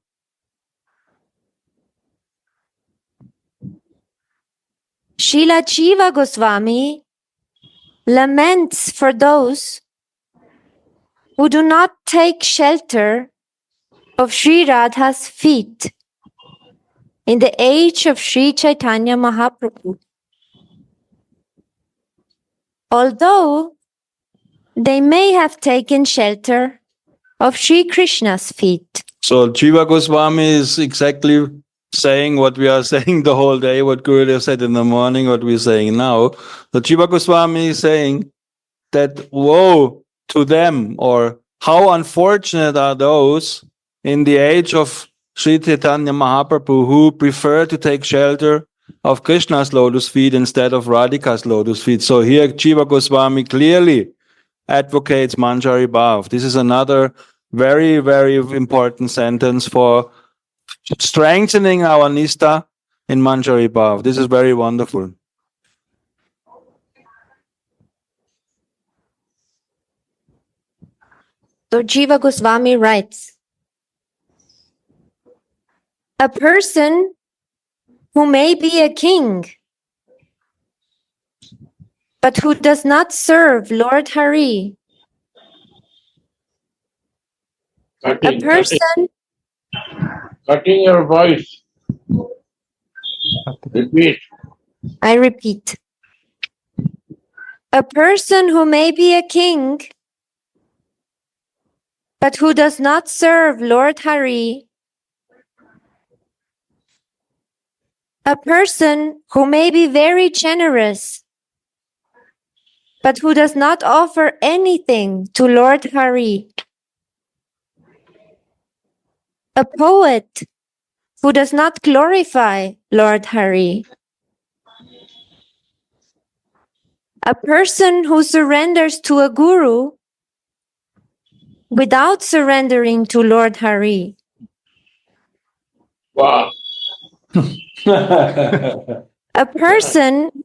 Srila Jiva Goswami laments for those who do not take shelter of Sri Radha's feet in the age of Sri Chaitanya Mahaprabhu. Although they may have taken shelter of Sri Krishna's feet. So Jiva Goswami is exactly saying what we are saying the whole day, what Gurudev said in the morning, what we're saying now. So Jiva Goswami is saying that woe to them, or how unfortunate are those in the age of Sri Chaitanya Mahaprabhu who prefer to take shelter of Krishna's lotus feet instead of Radhika's lotus feet. So here Jiva Goswami clearly advocates Manjari Bhav. This is another very, very important sentence for strengthening our Nistha in Manjari Bhav. This is very wonderful. So Jiva Goswami writes, a person who may be a king, but who does not serve Lord Hari, a person, Cutting your voice. Repeat. I repeat, a person who may be a king, but who does not serve Lord Hari, a person who may be very generous, but who does not offer anything to Lord Hari, a poet who does not glorify Lord Hari, a person who surrenders to a guru without surrendering to Lord Hari, Wow. a person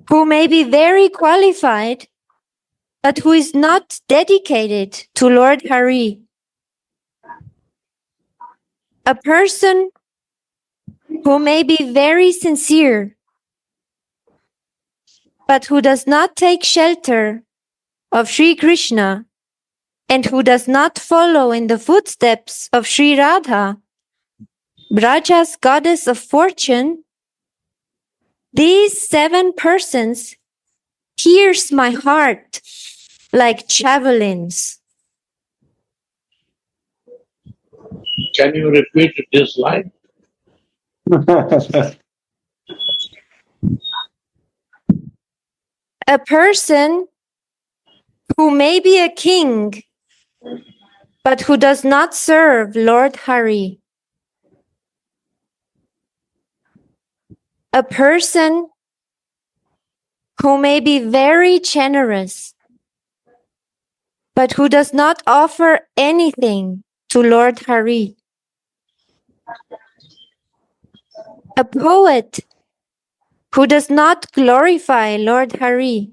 who may be very qualified, but who is not dedicated to Lord Hari, a person who may be very sincere, but who does not take shelter of Sri Krishna and who does not follow in the footsteps of Sri Radha, Braja's goddess of fortune. These 7 persons pierce my heart like javelins. Can you repeat this line? A person who may be a king, but who does not serve Lord Hari. A person who may be very generous, but who does not offer anything to Lord Hari. A poet who does not glorify Lord Hari.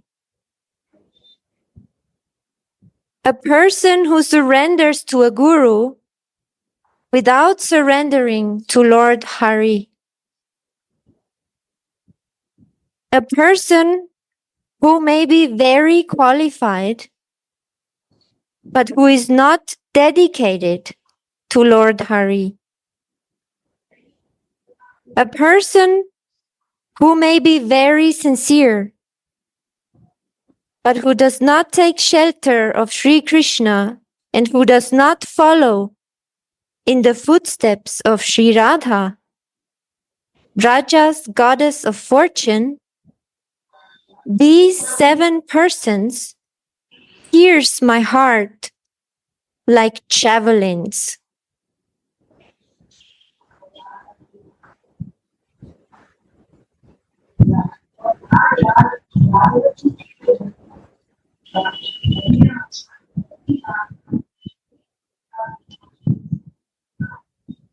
A person who surrenders to a guru without surrendering to Lord Hari. A person who may be very qualified, but who is not dedicated to Lord Hari. A person who may be very sincere, but who does not take shelter of Sri Krishna and who does not follow in the footsteps of Sri Radha, Raja's goddess of fortune. These 7 persons pierce my heart like javelins.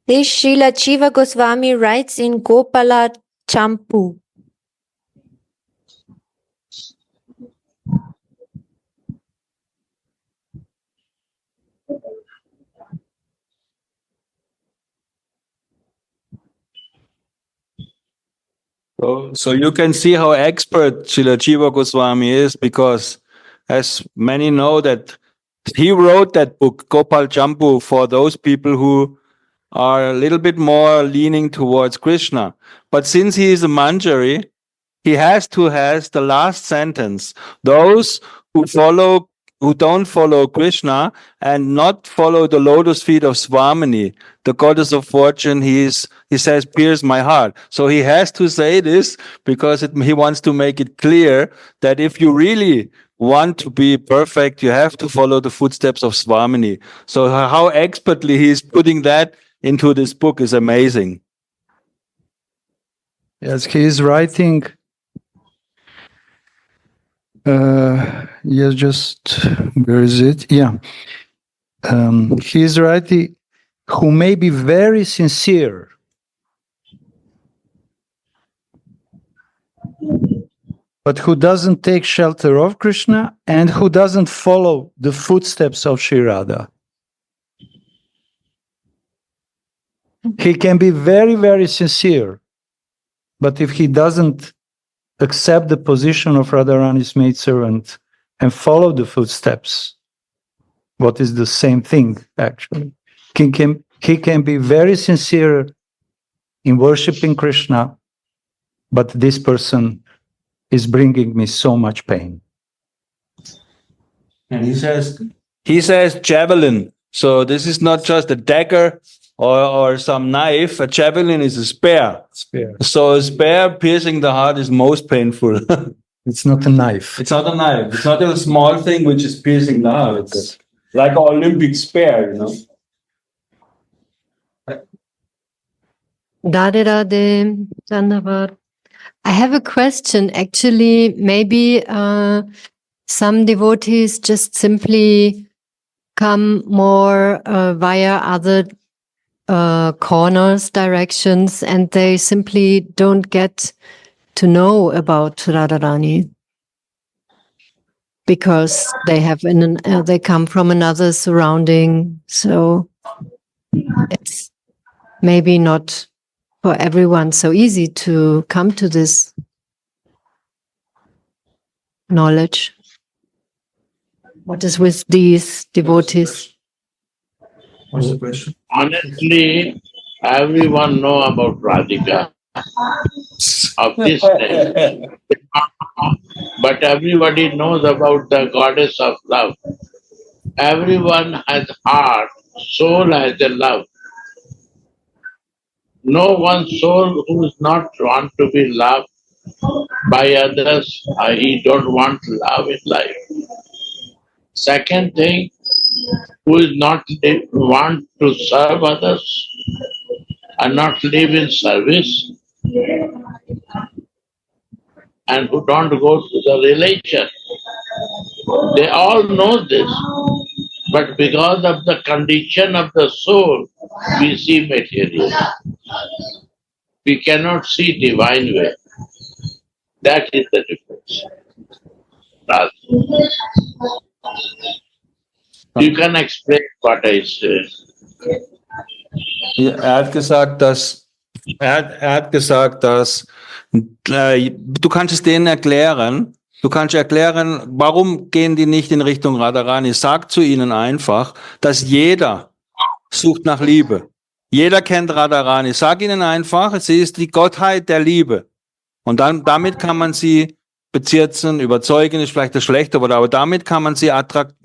This Srila Jiva Goswami writes in Gopala Champu. So you can see how expert Srila Jiva Goswami is, because as many know that he wrote that book, Gopal Champu, for those people who are a little bit more leaning towards Krishna. But since he is a Manjari, he has the last sentence. Those who don't follow Krishna and not follow the lotus feet of Swamini, the goddess of fortune, he says, pierce my heart. So he has to say this because he wants to make it clear that if you really want to be perfect, you have to follow the footsteps of Swamini. So how expertly he is putting that into this book is amazing. Yes, he is writing. Yes, just where is it? Yeah. He is writing, who may be very sincere, but who doesn't take shelter of Krishna and who doesn't follow the footsteps of Sri Radha. He can be very, very sincere, but if he doesn't accept the position of Radharani's maidservant and follow the footsteps, what is the same thing, actually. He can be very sincere in worshiping Krishna, but this person is bringing me so much pain. And he says javelin. So this is not just a dagger or some knife. A javelin is a spear. So a spear piercing the heart is most painful. It's not a knife. It's not a knife. It's not a small thing which is piercing the heart. It's like an Olympic spear, you know. Radhe Radhe, Dhanavad. I have a question. Actually, maybe some devotees just simply come more via other corners, directions, and they simply don't get to know about Radharani because they have they come from another surrounding. So it's maybe not for everyone so easy to come to this knowledge. What is with these devotees? What's the question? Honestly, everyone know about Radhika of this day. But everybody knows about the goddess of love. Everyone has heart, soul has a love. No one soul who is not want to be loved by others, he don't want love in life. Second thing, who is not want to serve others and not live in service, and who don't go to the relation. They all know this, but because of the condition of the soul, we see material. We cannot see divine way. That is the difference. Radha. You can explain what I say. Ja, er hat gesagt, dass du kannst es denen erklären. Du kannst erklären, warum gehen die nicht in Richtung Radharani. Sag zu ihnen einfach, dass jeder sucht nach Liebe. Jeder kennt Radharani. Sag ihnen einfach, sie ist die Gottheit der Liebe. Und dann, damit kann man sie bezirzen, überzeugen, ist vielleicht das schlechte Wort, aber damit kann man sie attract.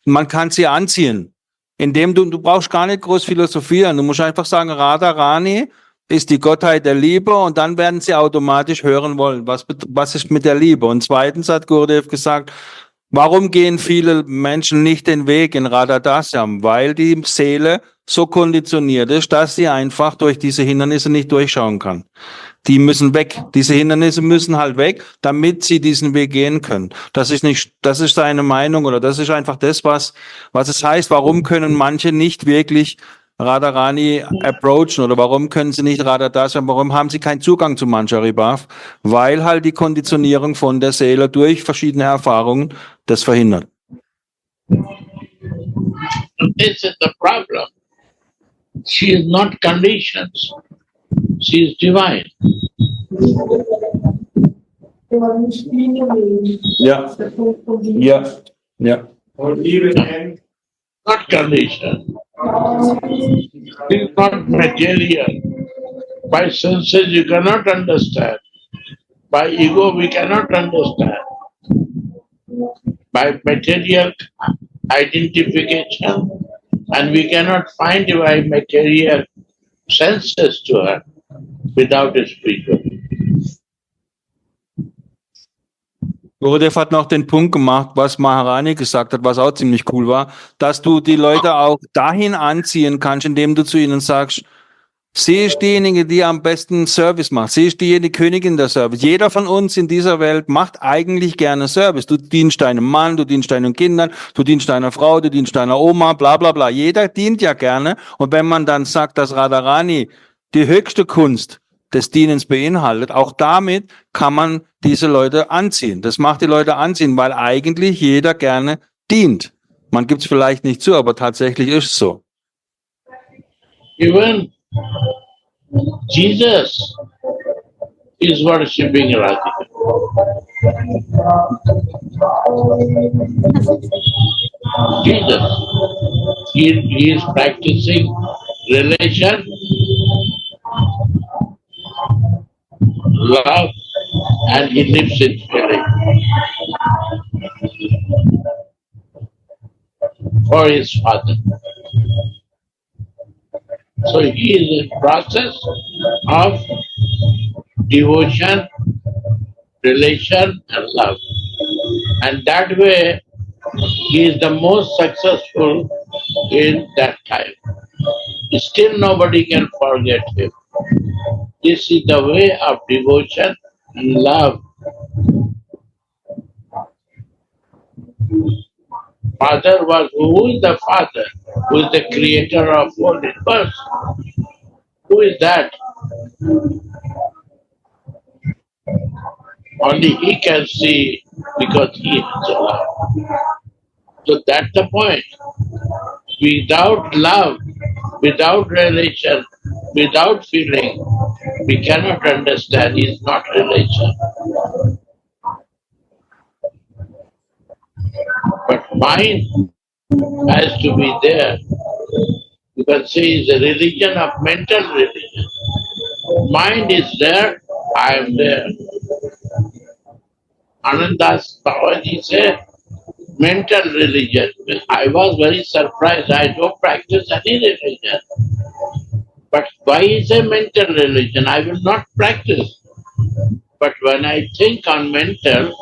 Man kann sie anziehen. Indem du brauchst gar nicht groß philosophieren. Du musst einfach sagen, Radharani ist die Gottheit der Liebe, und dann werden sie automatisch hören wollen, was ist mit der Liebe. Und zweitens hat Gurudev gesagt, warum gehen viele Menschen nicht den Weg in Radha Dasyam? Weil die Seele so konditioniert ist, dass sie einfach durch diese Hindernisse nicht durchschauen kann. Die müssen weg. Diese Hindernisse müssen halt weg, damit sie diesen Weg gehen können. Das ist seine Meinung, oder das ist einfach das, was es heißt. Warum können manche nicht wirklich Radharani approachen, oder warum können sie nicht Radha Dasyam? Warum haben sie keinen Zugang zu Manjari Bhav? Weil halt die Konditionierung von der Seele durch verschiedene Erfahrungen das verhindert. This is the problem. She is not conditioned. She is divine. Ja. Ja. Ja. Not conditioned. She is not material. By senses you cannot understand. By ego we cannot understand. By material identification, and we cannot find by material senses to her without a spiritual. Gurudev hat noch den Punkt gemacht, was Maharani gesagt hat, was auch ziemlich cool war, dass du die Leute auch dahin anziehen kannst, indem du zu ihnen sagst, sie ist diejenige, die am besten Service macht. Sie ist diejenige Königin der Service. Jeder von uns in dieser Welt macht eigentlich gerne Service. Du dienst deinem Mann, du dienst deinen Kindern, du dienst deiner Frau, du dienst deiner Oma, bla bla bla. Jeder dient ja gerne. Und wenn man dann sagt, dass Radharani die höchste Kunst des Dienens beinhaltet, auch damit kann man diese Leute anziehen. Das macht die Leute anziehen, weil eigentlich jeder gerne dient. Man gibt es vielleicht nicht zu, aber tatsächlich ist es so. Even Jesus is worshipping Radhika. Jesus, he is practicing relation, love, and he lives in feeling for his Father. So he is in process of devotion, relation, and love. And that way, he is the most successful in that time. Still nobody can forget him. This is the way of devotion and love. Father was, who is the Father? Who is the creator of whole universe? Who is that? Only he can see because he is love. So that's the point. Without love, without relation, without feeling, we cannot understand. It's not relation. But mind has to be there. You can say it's a religion of mental religion. Mind is there, I am there. Anandas Babaji said, mental religion. I was very surprised. I don't practice any religion. But why is a mental religion? I will not practice. But when I think on mental,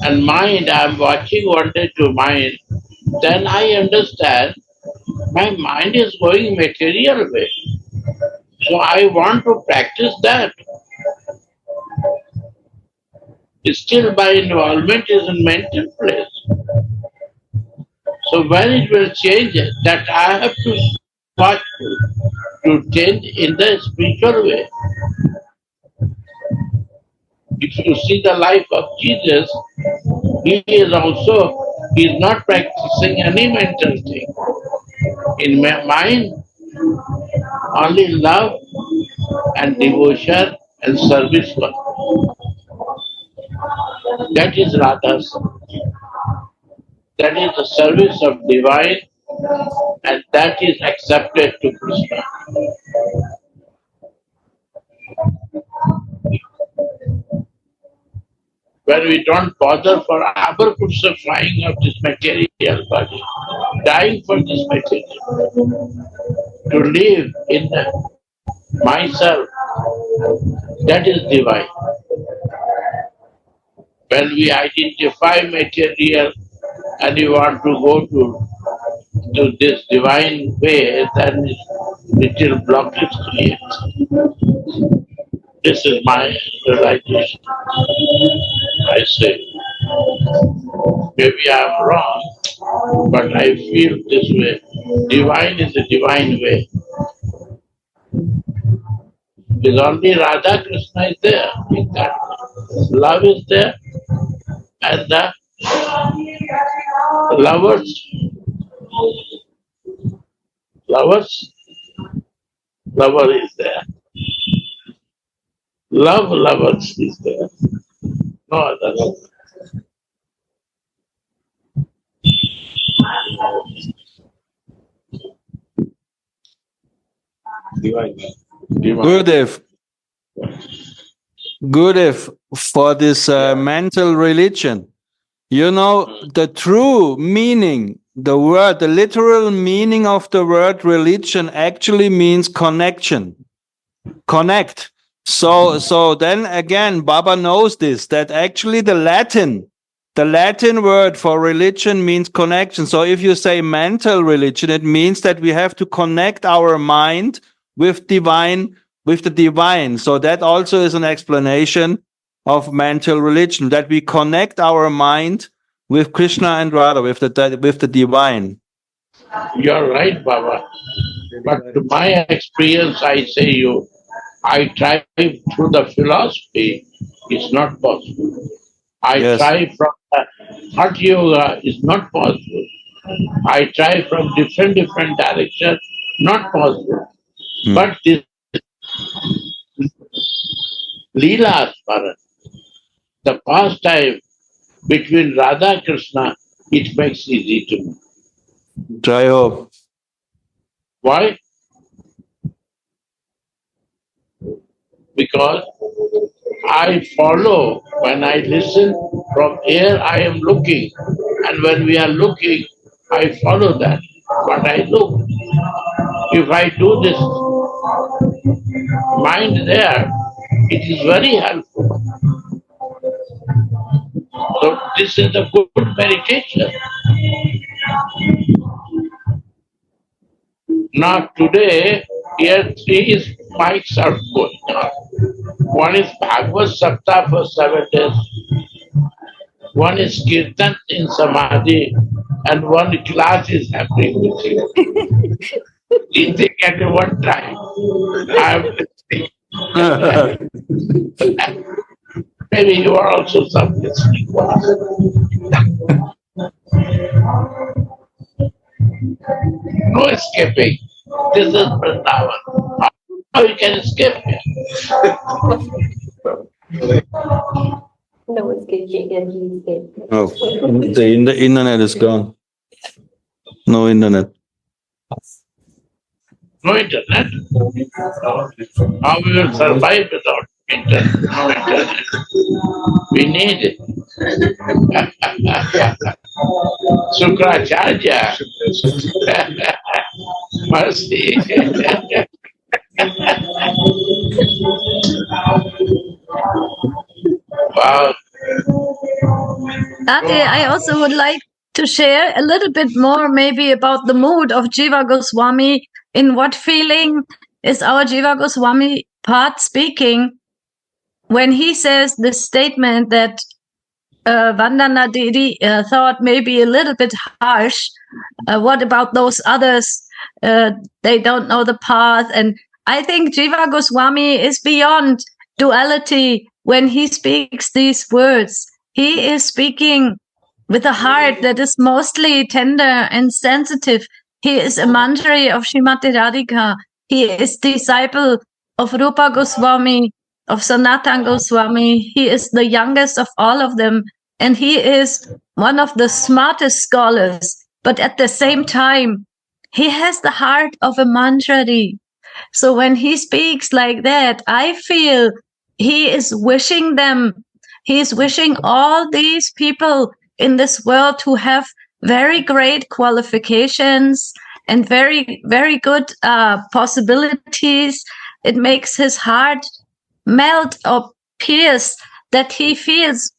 and mind, I'm watching one day to mind, then I understand my mind is going material way. So I want to practice that. Still my involvement is in mental place. So when it will change, that I have to watch to change in the spiritual way. If you see the life of Jesus, he is not practicing any mental thing. In my mind, only love and devotion and service work. That is Radha's. That is the service of divine, and that is accepted to Krishna. When we don't bother for our crucifying of this material body, dying for this material, to live in myself, that is divine. When we identify material and you want to go to this divine way, then little blockage creates. This is my realization. I say, maybe I'm wrong, but I feel this way. Divine is a divine way. Because only Radha Krishna is there in that. Love is there, and the lover is there. Lovers is there. No other. Divine. Gurudev, for this mental religion, you know, the true meaning, the literal meaning of the word religion actually means connection. Connect. So then again, Baba knows this, that actually the Latin word for religion means connection. So if you say mental religion, it means that we have to connect our mind with the divine. So that also is an explanation of mental religion, that we connect our mind with Krishna and Radha, with the divine. You're right, Baba. But to my experience, I say you, I try through the philosophy, it's not possible. I try from the Hatha Yoga, it's not possible. I try from different directions, not possible. But this Leela Smaran, the pastime between Radha and Krishna, it makes easy to me. Jai Ho. Why? Because I follow, when I listen from here, I am looking. And when we are looking, I follow that. But I look. If I do this mind there, it is very helpful. So this is a good meditation. Now today, here three mics are going on. One is Bhagavad Saptah for 7 days. One is Kirtan in Samadhi, and one class is happening with you. Eating at one time. I am listening. Maybe you are also some listening class. No escaping. This is Vrindavan. How you can escape here? No escaping and he escaped. Oh, the internet is gone. No internet. No internet? How we will survive without internet? No internet. We need it. Sukracharya. Mercy. Wow. I also would like to share a little bit more maybe about the mood of Jiva Goswami. In what feeling is our Jiva Goswami part speaking when he says this statement that Vandana Devi thought maybe a little bit harsh. What about those others? They don't know the path. And I think Jiva Goswami is beyond duality when he speaks these words. He is speaking with a heart that is mostly tender and sensitive. He is a manjari of Srimati Radhika. He is disciple of Rupa Goswami, of Sanatan Goswami. He is the youngest of all of them. And he is one of the smartest scholars. But at the same time, he has the heart of a manjari. So when he speaks like that, I feel he is wishing them, he is wishing all these people in this world to have very great qualifications and very, very good possibilities. It makes his heart melt or pierce that he feels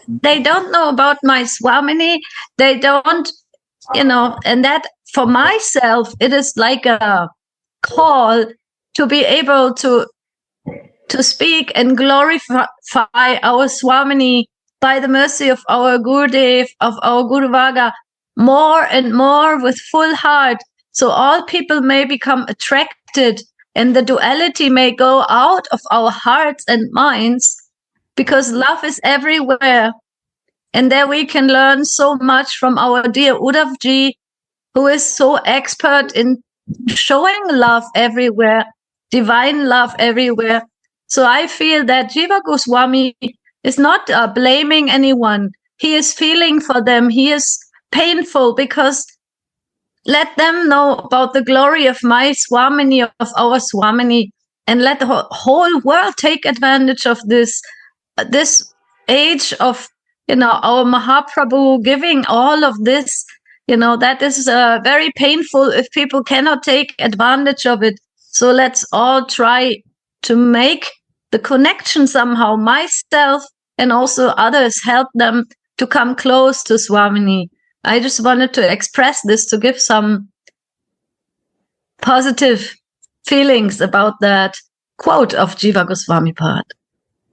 they don't know about my Swamini. They don't, and that for myself, it is like a call to be able to speak and glorify our Swamini by the mercy of our Gurudev, of our Guru Varga, more and more with full heart. So all people may become attracted and the duality may go out of our hearts and minds, because love is everywhere. And there we can learn so much from our dear Uddhavji, who is so expert in showing love everywhere, divine love everywhere. So I feel that Jiva Goswami is not blaming anyone. He is feeling for them. He is painful because let them know about the glory of my Swamini, of our Swamini, and let the whole world take advantage of this age of, our Mahaprabhu giving all of this. That is very painful if people cannot take advantage of it. So let's all try to make the connection somehow, myself and also others, help them to come close to Swamini. I just wanted to express this to give some positive feelings about that quote of Jiva Goswami part.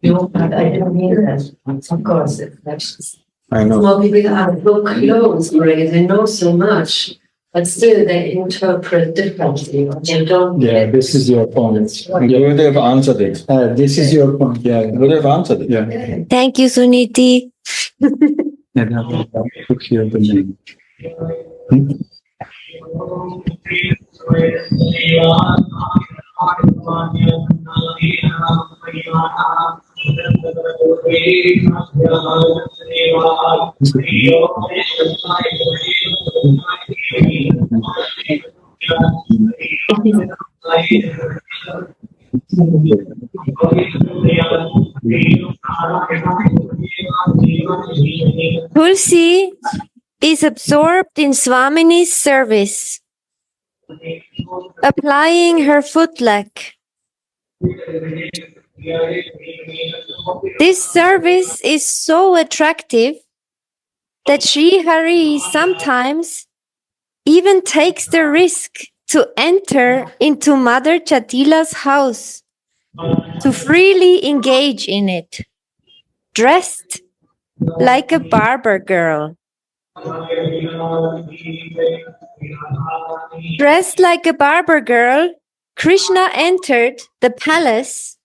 No, but I don't mean that. Of course, I know. more people are so close already, they know so much, but still they interpret differently. They don't. Yeah, this is your point. You would have answered it. This is your point. Yeah. You would have answered it. Yeah. Thank you, Suniti. And I took here the name. Tulsi is absorbed in Swamini's service, applying her footlag. This service is so attractive that Sri Hari sometimes even takes the risk to enter into Mother Chatila's house to freely engage in it, dressed like a barber girl. Dressed like a barber girl, Krishna entered the palace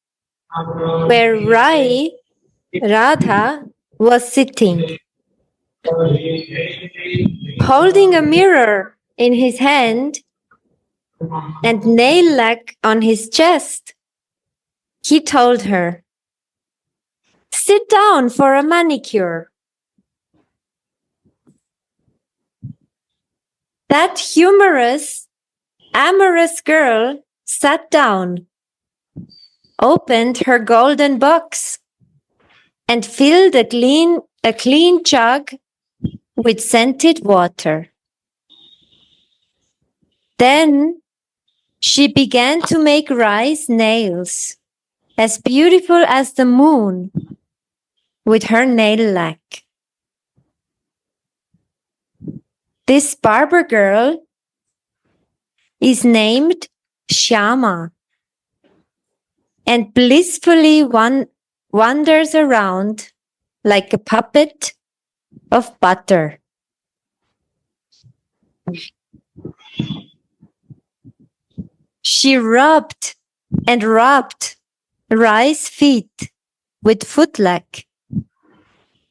where Radha, was sitting. Holding a mirror in his hand and nail lac on his chest, he told her, "Sit down for a manicure." That humorous, amorous girl sat down, opened her golden box, and filled a clean jug with scented water. Then she began to make rice nails, as beautiful as the moon, with her nail lac. This barber girl is named Shyama and blissfully wanders around like a puppet of butter. She rubbed and rubbed Rai's feet with footlac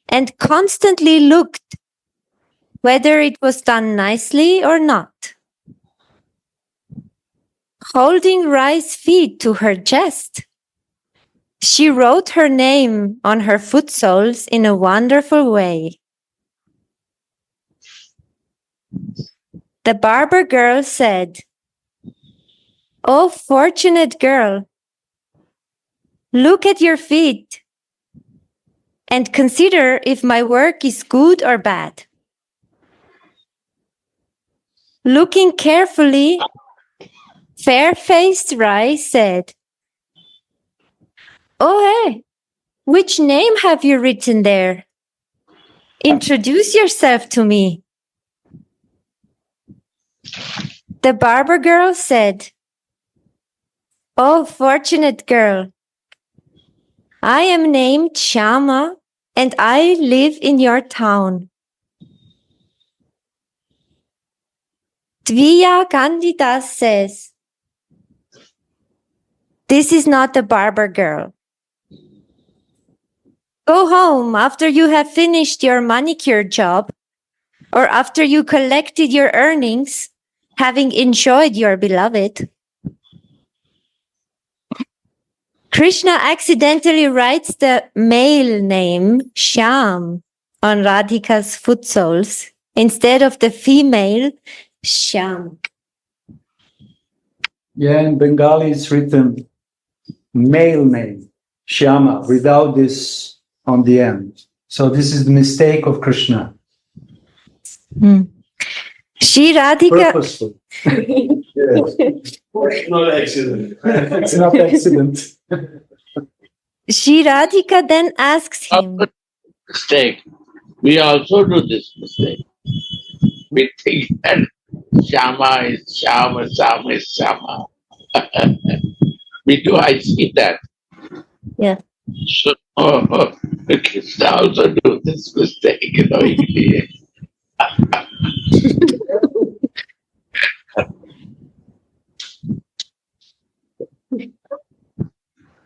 and constantly looked whether it was done nicely or not. Holding Rai's feet to her chest, she wrote her name on her foot soles in a wonderful way. The barber girl said, "Oh, fortunate girl, look at your feet and consider if my work is good or bad." Looking carefully, fair-faced Rai said, "Oh, hey, which name have you written there? Introduce yourself to me." The barber girl said, "Oh, fortunate girl, I am named Shyama and I live in your town." Tviya Candidas says, "This is not the barber girl. Go home after you have finished your manicure job or after you collected your earnings, having enjoyed your beloved." Krishna accidentally writes the male name Shyam on Radhika's foot soles instead of the female Shyam. Yeah, in Bengali it's written male name, Shyama, without this on the end. So this is the mistake of Krishna. Shri Radhika, Purposeful. Yes. Not accident. It's not accident. Shri Radhika then asks him, Mistake. We also do this mistake. We think that Shama is Shama, Shama is Shama. Me too, I see that. Yeah. So, Krishna also do this mistake,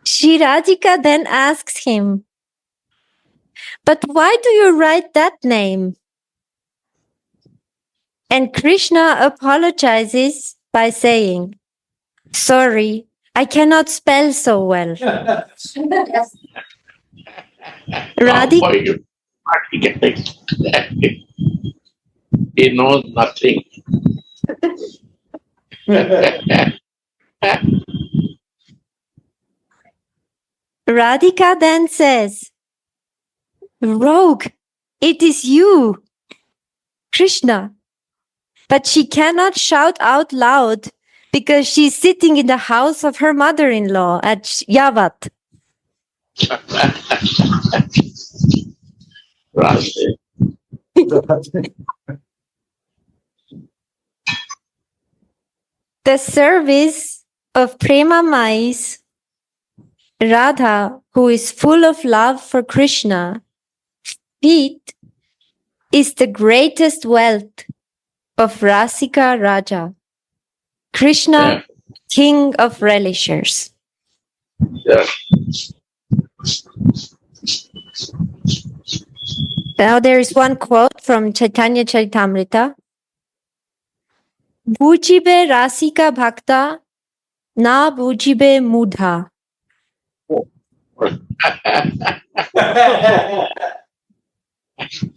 Shri Radhika then asks him, "But why do you write that name?" And Krishna apologizes by saying, "Sorry, I cannot spell so well." Radhika, he knows nothing. Radhika then says, "Rogue, it is you, Krishna." But she cannot shout out loud because she's sitting in the house of her mother-in-law at Yavat. The service of Prema Mais, Radha, who is full of love for Krishna, feet is the greatest wealth of Rasika Raja, Krishna, king of relishers. Yeah. Now there is one quote from Chaitanya Charitamrita. Bujibe Rasika Bhakta, na bujibe mudha.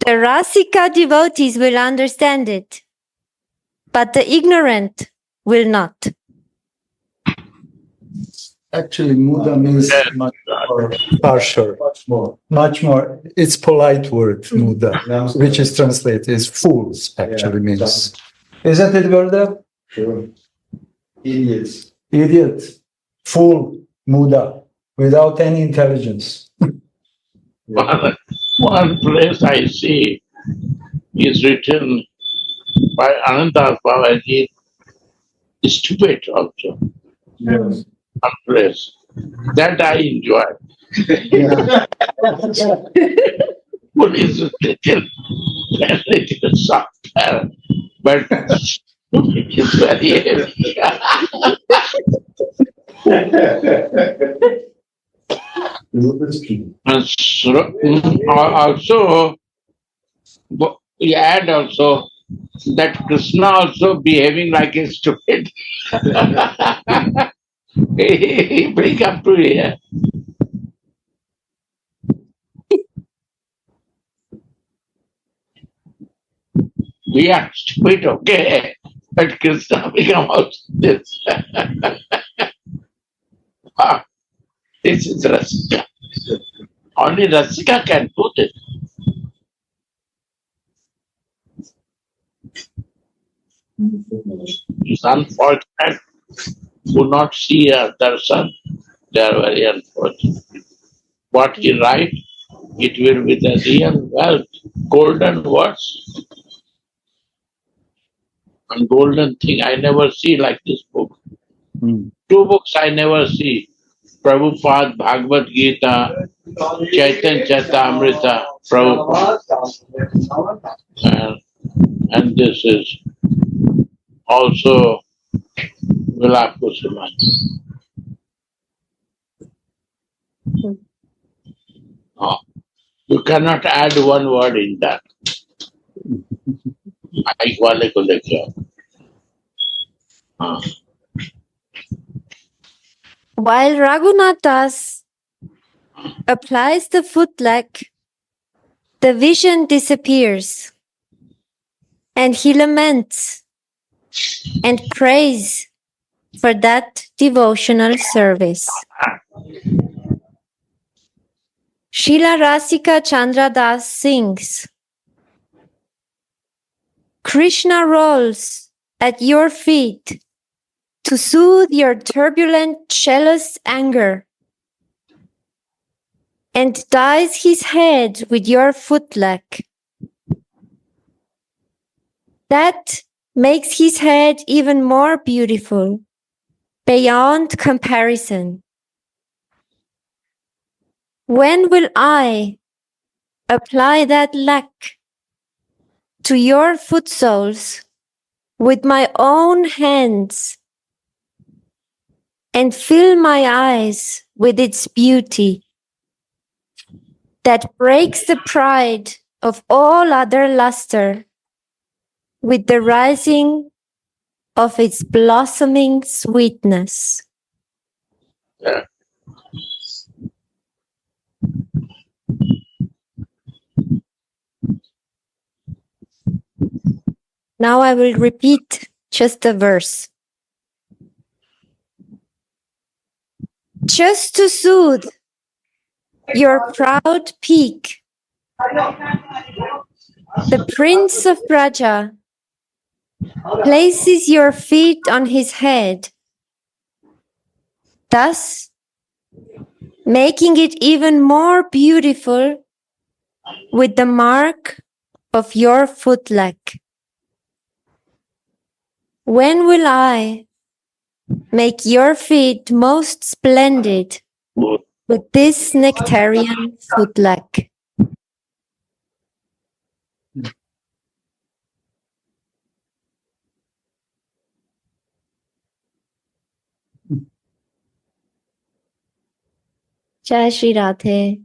The Rasika devotees will understand it, but the ignorant will not. Actually, muda means much more harsher. Much more. It's polite word, muda, which is translated as fools, actually means. Isn't it, Verda? Sure. Idiots. Idiot, fool, muda, without any intelligence. One place I see is written by Ananta Babaji is stupid also. Yes. Unpressed. That I enjoy. Food is a little softer, but it's very heavy. And also, we add also that Krishna also behaving like a stupid. He bring up to here. We are stupid, okay, but Krishna become also this. Ah, this is Rasika. Only Rasika can do this. It's unfortunate who not see a darshan. They are very unfortunate. What he write, it will be the real wealth, golden words, and golden thing. I never see like this book. Two books I never see. Prabhupada, Bhagavad Gita, Chaitanya Charitamrita, Prabhupada. And this is also Vilapa Kusumanjali. No, you cannot add one word in that. Aik wale ko lekhe aao. While Raghunath Das applies the footleg, the vision disappears, and he laments and prays for that devotional service. Srila Rasika Chandra Das sings, Krishna rolls at your feet to soothe your turbulent, jealous anger, and dyes his head with your footleg. That makes his head even more beautiful, beyond comparison. When will I apply that lac to your foot soles with my own hands and fill my eyes with its beauty that breaks the pride of all other luster with the rising of its blossoming sweetness? Yeah. Now I will repeat just a verse. Just to soothe your proud peak, the Prince of Braja places your feet on his head, thus making it even more beautiful with the mark of your footleg. When will I make your feet most splendid with this nectarian footleg? Jai Shri Radhe.